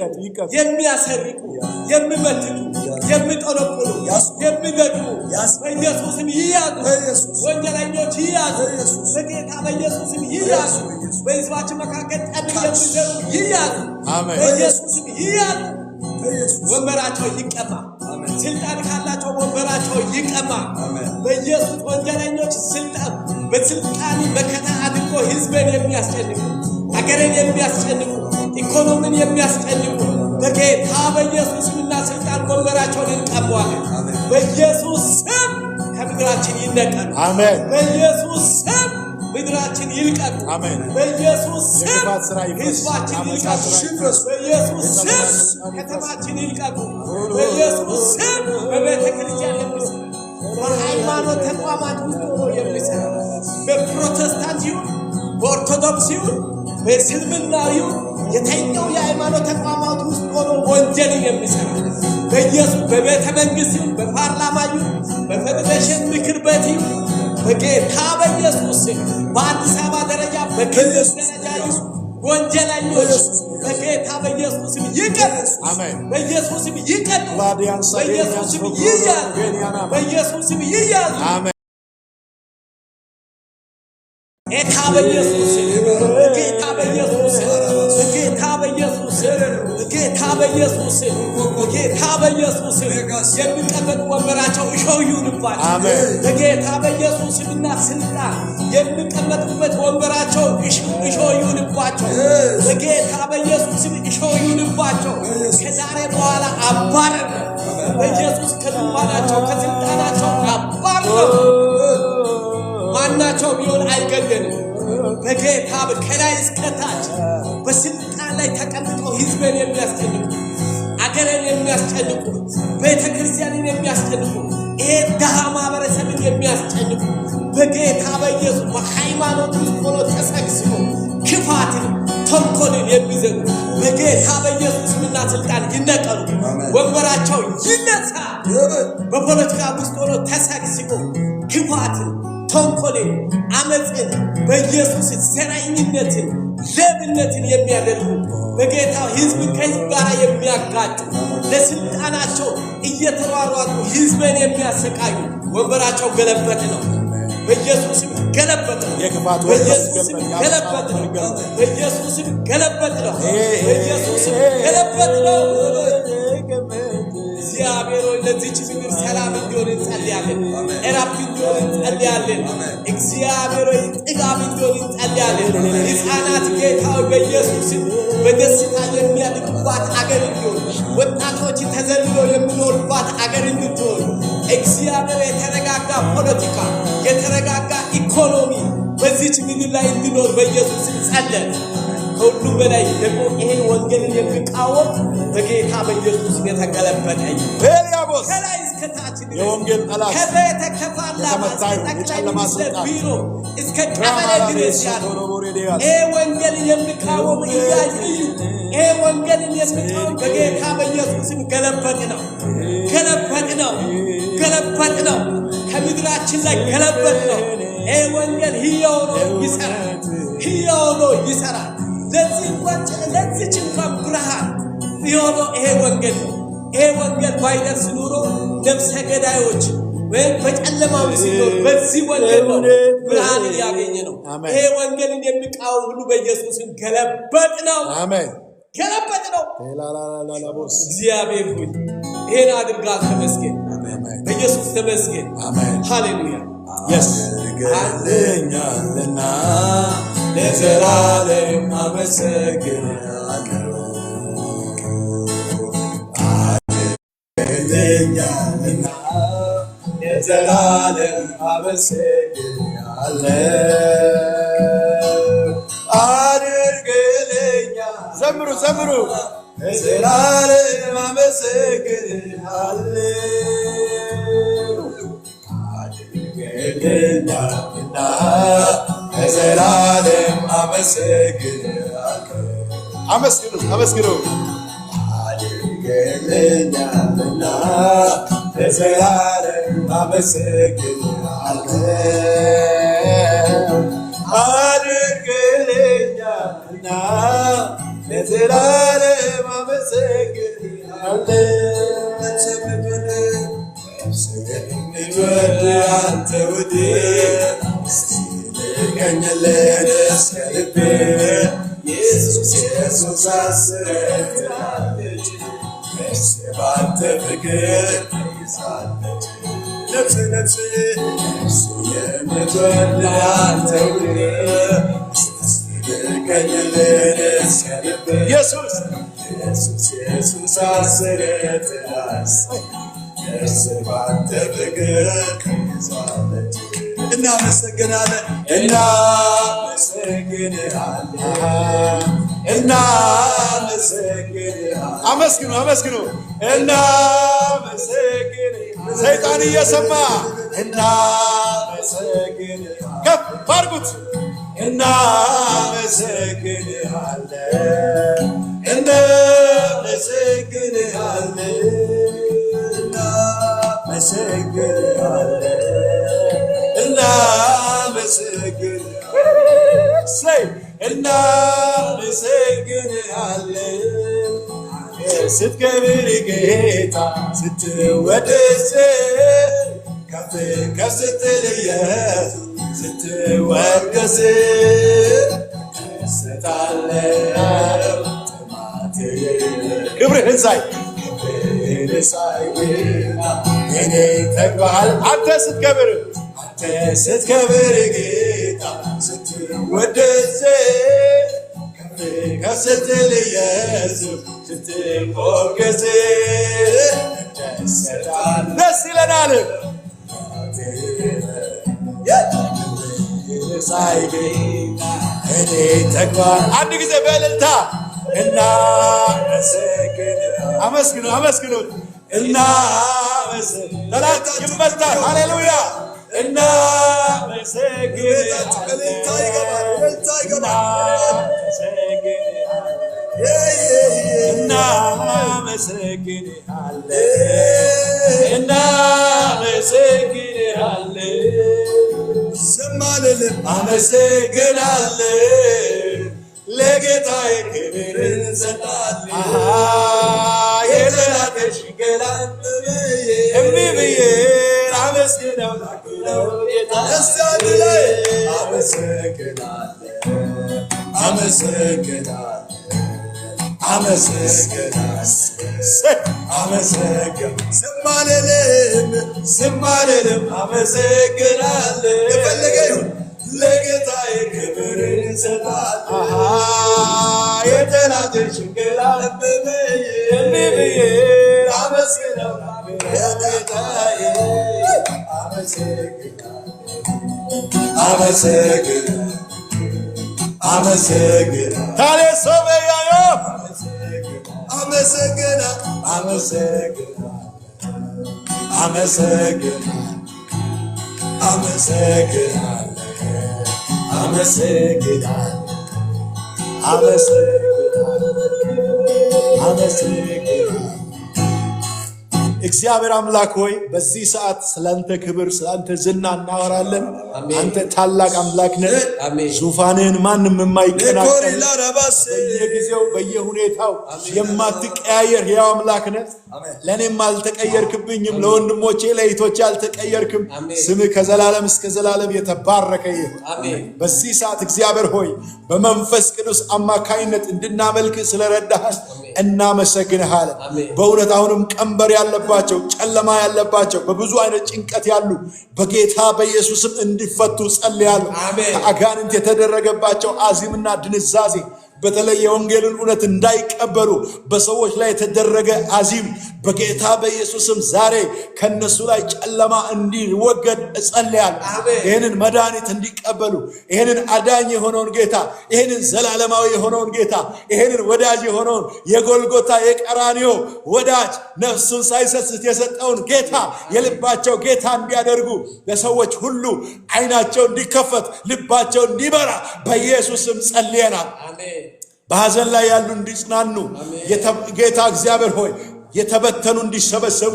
የሚያሰርቁ፣ የሚመትቱ፣ የሚጠነቁሉ፣ የሚገድሉ በኢየሱስም ይያዙ። ወንጀለኞች ይያዙ በጌታ በኢየሱስም ይያዙ። በህዝባችን መካከል ጠብ የሚዘሩ ይያዙ በኢየሱስም ይያዙ። ወንበራቸው ይቀማ። ስልጣን ካላቸው ወንበራቸው ይቀማ በኢየሱስ። ወንጀለኞች ስልጣን በስልጣን መከታ አድርጎ ህዝብን የሚያስጨንቁ፣ አገርን የሚያስጨንቁ፣ ኢኮኖሚን የሚያስጨንቁ በጌታ በኢየሱስ ስምና ስልጣን ወንበራቸውን እንቀማዋለን። በኢየሱስ ስም ከምድራችን ይነቀሉ። አሜን። በኢየሱስ ስም ምድራችን ይልቀቁ። አሜን። በኢየሱስ ስም ህዝባችን ይልቀቁ። በኢየሱስ ስም ከተማችን ይልቀቁ። በኢየሱስ ስም በቤተ ክርስቲያን የሚሰራ በሃይማኖት ተቋማት ውስጥ ሆኖ የሚሰራ በፕሮቴስታንት ይሁን በኦርቶዶክስ ይሁን በእስልምና ይሁን የተኛው የሃይማኖት ተቋማት ውስጥ ሆኖ ወንጀልን የሚሰራ በኢየሱስ በቤተ መንግስት ይሁን በፓርላማ ይሁን በፌዴሬሽን ምክር ቤት ይሁን በጌታ በኢየሱስ በአዲስ አበባ ደረጃ በክልል ደረጃ ወንጀለኞች በጌታ በኢየሱስ ይቀጡ። አሜን። በኢየሱስ ይቀጡ። በኢየሱስ ይያዙ። በኢየሱስ ይያዙ። አሜን። ጌታ በኢየሱስ ጌታ በኢየሱስ ጌታ በኢየሱስ ጌታ በኢየሱስ ጌታ በኢየሱስ የሚቀመጡ ወንበራቸው እሾህ ይሁንባቸው። አሜን። በጌታ በኢየሱስ ስምና ስልጣን የሚቀመጡበት ወንበራቸው እሾህ ይሁንባቸው። በጌታ በኢየሱስ ስም እሾህ ይሁንባቸው። ከዛሬ በኋላ አባረር በኢየሱስ ከዙፋናቸው ከስልጣናቸው አባረር። ማናቸው ቢሆን አይገደንም። በጌታ ከላይ እስከ ታች በስልጣን ላይ ተቀምጠው ህዝብን የሚያስጨንቁ፣ አገርን የሚያስጨንቁ፣ ቤተ ክርስቲያንን የሚያስጨንቁ፣ ይሄ ድሃ ማህበረሰብን የሚያስጨንቁ በጌታ በኢየሱስ በሃይማኖት ውስጥ ሆኖ ተሰግስገው ክፋትን ተንኮልን የሚዘጉ በጌታ በኢየሱስ ስምና ስልጣን ይነቀሉ። ወንበራቸው ይነሳ። በፖለቲካ ውስጥ ሆኖ ተሰግስገው ክፋትን ተንኮልን፣ አመፅን በኢየሱስ ዘረኝነትን፣ ሌብነትን የሚያደርጉ በጌታ ህዝብን ከህዝብ ጋር የሚያጋጩ ለስልጣናቸው እየተሯሯጡ ህዝብን የሚያሰቃዩ ወንበራቸው ገለበጥ ነው። በኢየሱስም ገለበጥ ነው። በኢየሱስም ገለበጥ ነው። በኢየሱስም ገለበጥ ነው። በኢየሱስም ገለበጥ ነው። እግዚአብሔር ሆይ ለዚህች ምድር ሰላም እንዲሆን እንጸልያለን። እረፍት እንዲሆን እንጸልያለን። እግዚአብሔር ሆይ ጥጋብ እንዲሆን እንጸልያለን። ሕፃናት ጌታ ሆይ በኢየሱስ በደስታ የሚያድጉባት አገር እንዲሆን፣ ወጣቶች ተዘልለው የሚኖሩባት አገር እንድትሆን እግዚአብሔር የተረጋጋ ፖለቲካ፣ የተረጋጋ ኢኮኖሚ በዚህች ምድር ላይ እንዲኖር በኢየሱስ ጸለይን። ከሁሉ በላይ ደግሞ ይሄን ወንጌልን የሚቃወም በጌታ በኢየሱስ የተገለበጠ በሊያቦስ ከላይ እስከ ታች የወንጌል ጠላት ከቤተ ከፓርላማ ጠቅላይ ሚኒስትር ቢሮ እስከ ቀበሌ ድረስ ያለው ይሄ ወንጌልን የሚቃወም እያዩ ይሄ ወንጌልን የሚቃወም በጌታ በኢየሱስም ገለበጥ ነው። ገለበጥ ነው። ገለበጥ ነው። ከምድራችን ላይ ገለበጥ ነው። ይሄ ወንጌል ሕያው ነው፣ ይሰራል። ሕያው ነው፣ ይሰራል። ለዚህ እንኳን ብርሃን የሆነው ይሄ ወንጌል ነው። ይሄ ወንጌል ባይደርስ ኑሮ ነፍሰ ገዳዮች ወይም በጨለማው ሲኖር በዚህ ወንጌል ነው ብርሃንን ያገኘ ነው። ይሄ ወንጌልን የሚቃወም ሁሉ በኢየሱስም ገለበጥ ነው። አሜን። ገለበጥ ነው። እግዚአብሔር ሆይ ይሄን አድርጋል። ተመስገን። በኢየሱስ ተመስገን። አሜን። ሃሌሉያ። ያስገለኛልና ለዘላለም አመሰግናለሁ። አድርገኛልና ለዘላለም አመሰግናለሁ። አድርገኛልና ዘምሩ ዘምሩ ለዘላለም አመሰግናለሁ። አድርገኛልና ለዘላለም አመሰግናለሁ። አመስግኑ አመስግኑ። አድርገህልኛልና ለዘላለም አመሰግንሃለሁ። አድርገህልኛልና ለዘላለም አመሰግንሃለሁ። የምትወድ አንተ ውዴ ልቀኝልን እስከ ልቤ ኢየሱስ ኢየሱስ አስረትናለች ነፍሴ ባንተ ፍቅር ተይዛለች። ነፍሴ እሱ የምትወድ አንተ ውዴ ልቀኝልን እስከ ልቤ ኢየሱስ ኢየሱስ አስረትናለች ነፍሴ ባንተ ፍቅር ተይዛለች። እናመሰግናለን አመስግኑ ሰይጣን እየሰማ ከፍ አድርጉት። ስትከብር ጌታ ስትወደስ ከፍ ከፍ ስትል ስትወደስ እሰጣለሁ ጥማቴ ክብርህን ሳይ እኔ ተግባል አንተ ስትከብር ጌታ ስትወደስ ከፍ ስትል ኢየሱስ ስትሞገስ ደስ ይለናል። እኔ ተግባር አንድ ጊዜ በእልልታ አመስግኑት። ጠላት ይመታል። ሃሌሉያ አመሰግናለሁ ለጌታዬ ክብር እንሰጣለን። የጠላቴን ሽንገላ እምቢ ብዬ አመስግነው ጌታ ዝም አልልም አመሰግናለሁ። የፈለገ ይሁን ለጌታዬ ክብር እንሰጣለን። የጠላቴን ሽንገላ እምቢ ብዬ አመስግነው ጌታዬ እግዚአብሔር አምላክ ሆይ በዚህ ሰዓት ስላንተ ክብር ስላንተ ዝና እናወራለን። አንተ ታላቅ አምላክ ነህ። ዙፋንህን ማንም የማይቀናቀን በየጊዜው በየሁኔታው የማትቀያየር ሕያው አምላክ ነህ። ለእኔም አልተቀየርክብኝም፣ ለወንድሞቼ ለእህቶቼ አልተቀየርክም። ስምህ ከዘላለም እስከ ዘላለም የተባረከ ይሁን። በዚህ ሰዓት እግዚአብሔር ሆይ በመንፈስ ቅዱስ አማካይነት እንድናመልክ ስለረዳህን እናመሰግንሃለን። በእውነት አሁንም ቀንበር ያለባቸው ጨለማ ያለባቸው በብዙ አይነት ጭንቀት ያሉ በጌታ በኢየሱስም እንዲፈቱ ጸልያለሁ። ከአጋንንት የተደረገባቸው አዚምና ድንዛዜ በተለይ የወንጌልን እውነት እንዳይቀበሉ በሰዎች ላይ የተደረገ አዚም በጌታ በኢየሱስም ዛሬ ከነሱ ላይ ጨለማ እንዲወገድ እጸልያለሁ። ይህንን መድኃኒት እንዲቀበሉ ይህንን አዳኝ የሆነውን ጌታ ይህንን ዘላለማዊ የሆነውን ጌታ ይህንን ወዳጅ የሆነውን የጎልጎታ የቀራንዮ ወዳጅ ነፍሱን ሳይሰስት የሰጠውን ጌታ የልባቸው ጌታ እንዲያደርጉ ለሰዎች ሁሉ ዓይናቸው እንዲከፈት ልባቸው እንዲበራ በኢየሱስም ጸልየናል። በሐዘን ላይ ያሉ እንዲጽናኑ ጌታ እግዚአብሔር ሆይ የተበተኑ እንዲሰበሰቡ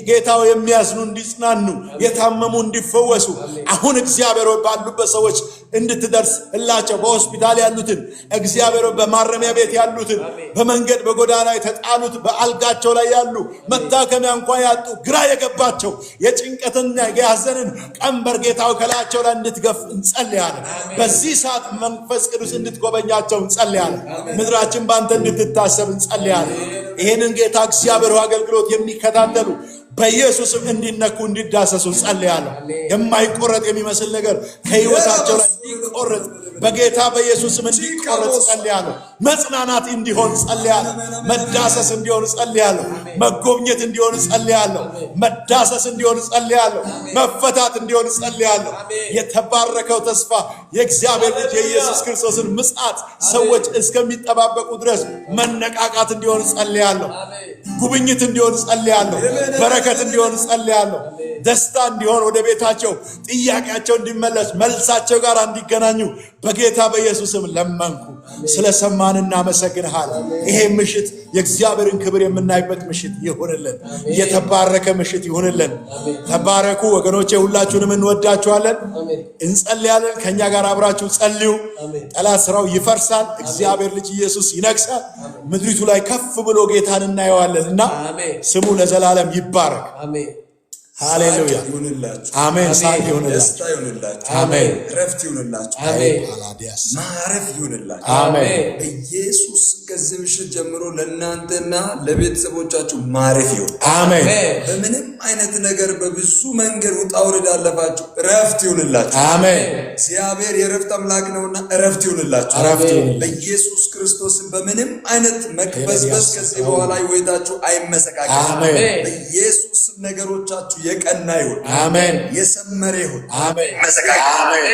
ጌታው የሚያዝኑ እንዲጽናኑ የታመሙ እንዲፈወሱ አሁን እግዚአብሔር ባሉበት ሰዎች እንድትደርስላቸው በሆስፒታል ያሉትን እግዚአብሔር በማረሚያ ቤት ያሉትን በመንገድ በጎዳና የተጣሉት በአልጋቸው ላይ ያሉ መታከሚያ እንኳን ያጡ ግራ የገባቸው የጭንቀትና የሐዘንን ቀንበር ጌታው ከላያቸው ላይ እንድትገፍ እንጸልያለን። በዚህ ሰዓት መንፈስ ቅዱስ እንድትጎበኛቸው እንጸልያለን። ምድራችን ባንተ እንድትታሰብ እንጸልያለን። ይሄንን ጌታ እግዚአብሔር አገልግሎት የሚከታተሉ በኢየሱስም እንዲነኩ እንዲዳሰሱ ጸልያለሁ። የማይቆረጥ የሚመስል ነገር ከህይወታቸው ላይ እንዲቆረጥ በጌታ በኢየሱስም እንዲቆረጥ ጸልያለሁ። መጽናናት እንዲሆን ጸልያለሁ። መዳሰስ እንዲሆን ጸልያለሁ። መጎብኘት እንዲሆን ጸልያለሁ። መዳሰስ እንዲሆን ጸልያለሁ። መፈታት እንዲሆን ጸልያለሁ። የተባረከው ተስፋ የእግዚአብሔር ልጅ የኢየሱስ ክርስቶስን ምጽአት ሰዎች እስከሚጠባበቁ ድረስ መነቃቃት እንዲሆን ጸልያለሁ። ጉብኝት እንዲሆን ጸልያለሁ። በረከት እንዲሆን ጸልያለሁ። ደስታ እንዲሆን ወደ ቤታቸው ጥያቄያቸው እንዲመለስ መልሳቸው ጋር እንዲገናኙ በጌታ በኢየሱስም ለመንኩ። ስለሰማን እናመሰግንሃለን። ይሄ ምሽት የእግዚአብሔርን ክብር የምናይበት ምሽት ይሁንልን። የተባረከ ምሽት ይሁንልን። ተባረኩ ወገኖቼ፣ ሁላችሁንም እንወዳችኋለን። እንጸልያለን። ከኛ ጋር አብራችሁ ጸልዩ። ጠላት ስራው ይፈርሳል። እግዚአብሔር ልጅ ኢየሱስ ይነግሳል። ምድሪቱ ላይ ከፍ ብሎ ጌታን እናየዋለንና ስሙ ለዘላለም ይባረክ። ሃሌሉያ ይሁንላችሁ። አሜን። ሳቅ ይሁንላችሁ። ደስታ ይሁንላችሁ። አሜን። ረፍት ይሁንላችሁ። አሜን። አላዲያስ ማረፍ ይሁንላችሁ። አሜን። በኢየሱስ ከዚህ ምሽት ጀምሮ ለእናንተና ለቤተሰቦቻችሁ ማረፍ ይሁን። አሜን። በምንም አይነት ነገር በብዙ መንገድ ውጣ ውረድ አለፋችሁ ረፍት ይሁንላችሁ። አሜን። እግዚአብሔር የረፍት አምላክ ነውና ረፍት ይሁንላችሁ። አሜን። በኢየሱስ ክርስቶስ በምንም አይነት መቅበዝበዝ ከዚህ በኋላ ህይወታችሁ አይመሰቃቀልም። አሜን። በኢየሱስ ነገሮቻችሁ የቀና ይሁን። አሜን። የሰመረ ይሁን። አሜን። አሜን።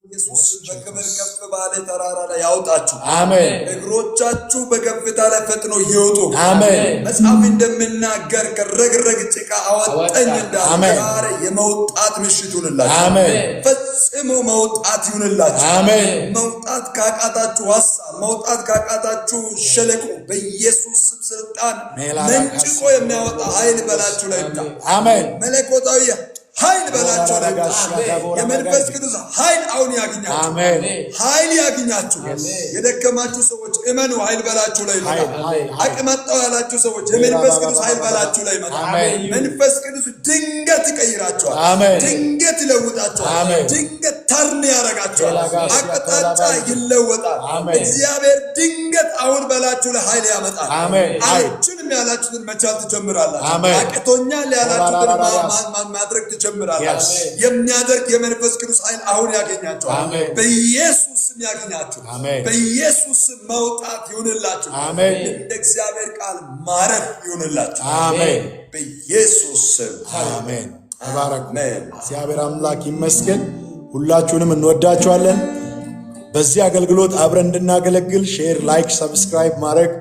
ኢየሱስ በክብር ከፍ ባለ ተራራ ላይ ያውጣችሁ። አሜን። እግሮቻችሁ በከፍታ ላይ ፈጥኖ ይወጡ። አሜን። መጽሐፍ እንደምናገር ከረግረግ ጭቃ አወጣኝ እንዳለ የመውጣት ምሽት ይሁንላችሁ። አሜን። ፈጽሞ መውጣት ይሁንላችሁ። አሜን። መውጣት ካቃታችሁ ሐሳብ፣ መውጣት ካቃታችሁ ሸለቆ በኢየሱስ ስልጣን መንጭቆ የሚያወጣ ኃይል በላችሁ ላይ ይምጣ። አሜን። መለኮታዊ ኃይል በላችሁ ላይ የመንፈስ ቅዱስ ኃይል አሁን ያግኛችሁ። አሜን። ኃይል ያግኛችሁ። የደከማችሁ ሰዎች እመኑ፣ ኃይል በላችሁ ላይ ይመጣ። አቅማጣው ያላችሁ ሰዎች የመንፈስ ቅዱስ ኃይል በላችሁ ላይ ይመጣ። መንፈስ ቅዱስ ድንገት ይቀይራችኋል። ድንገት ይለውጣችኋል። ድንገት ተርን ያረጋችኋል። አቅጣጫ ይለወጣል። እግዚአብሔር ድንገት አሁን በላችሁ ላይ ኃይል ያመጣል። አልችልም ያላችሁትን መቻል ትጀምራላችሁ። አቅቶኛል ያላችሁትን ማድረግ ትጀምራላችሁ። የሚያደርግ የመንፈስ ቅዱስ ኃይል አሁን ያገኛችኋል። በኢየሱስ ስም ያገኛችሁ። በኢየሱስ ስም መውጣት ይሁንላችሁ። እንደ እግዚአብሔር ቃል ማረፍ ይሁንላችሁ። አሜን። በኢየሱስ ስም አሜን። ተባረኩ። እግዚአብሔር አምላክ ይመስገን። ሁላችሁንም እንወዳችኋለን። በዚህ አገልግሎት አብረን እንድናገለግል ሼር፣ ላይክ፣ ሰብስክራይብ ማድረግ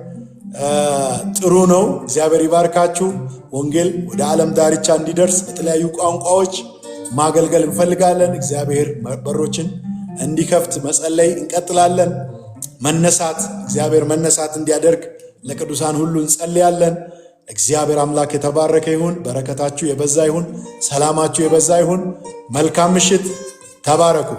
ጥሩ ነው። እግዚአብሔር ይባርካችሁ። ወንጌል ወደ ዓለም ዳርቻ እንዲደርስ በተለያዩ ቋንቋዎች ማገልገል እንፈልጋለን። እግዚአብሔር በሮችን እንዲከፍት መጸለይ እንቀጥላለን። መነሳት እግዚአብሔር መነሳት እንዲያደርግ ለቅዱሳን ሁሉ እንጸልያለን። እግዚአብሔር አምላክ የተባረከ ይሁን። በረከታችሁ የበዛ ይሁን። ሰላማችሁ የበዛ ይሁን። መልካም ምሽት። ተባረኩ።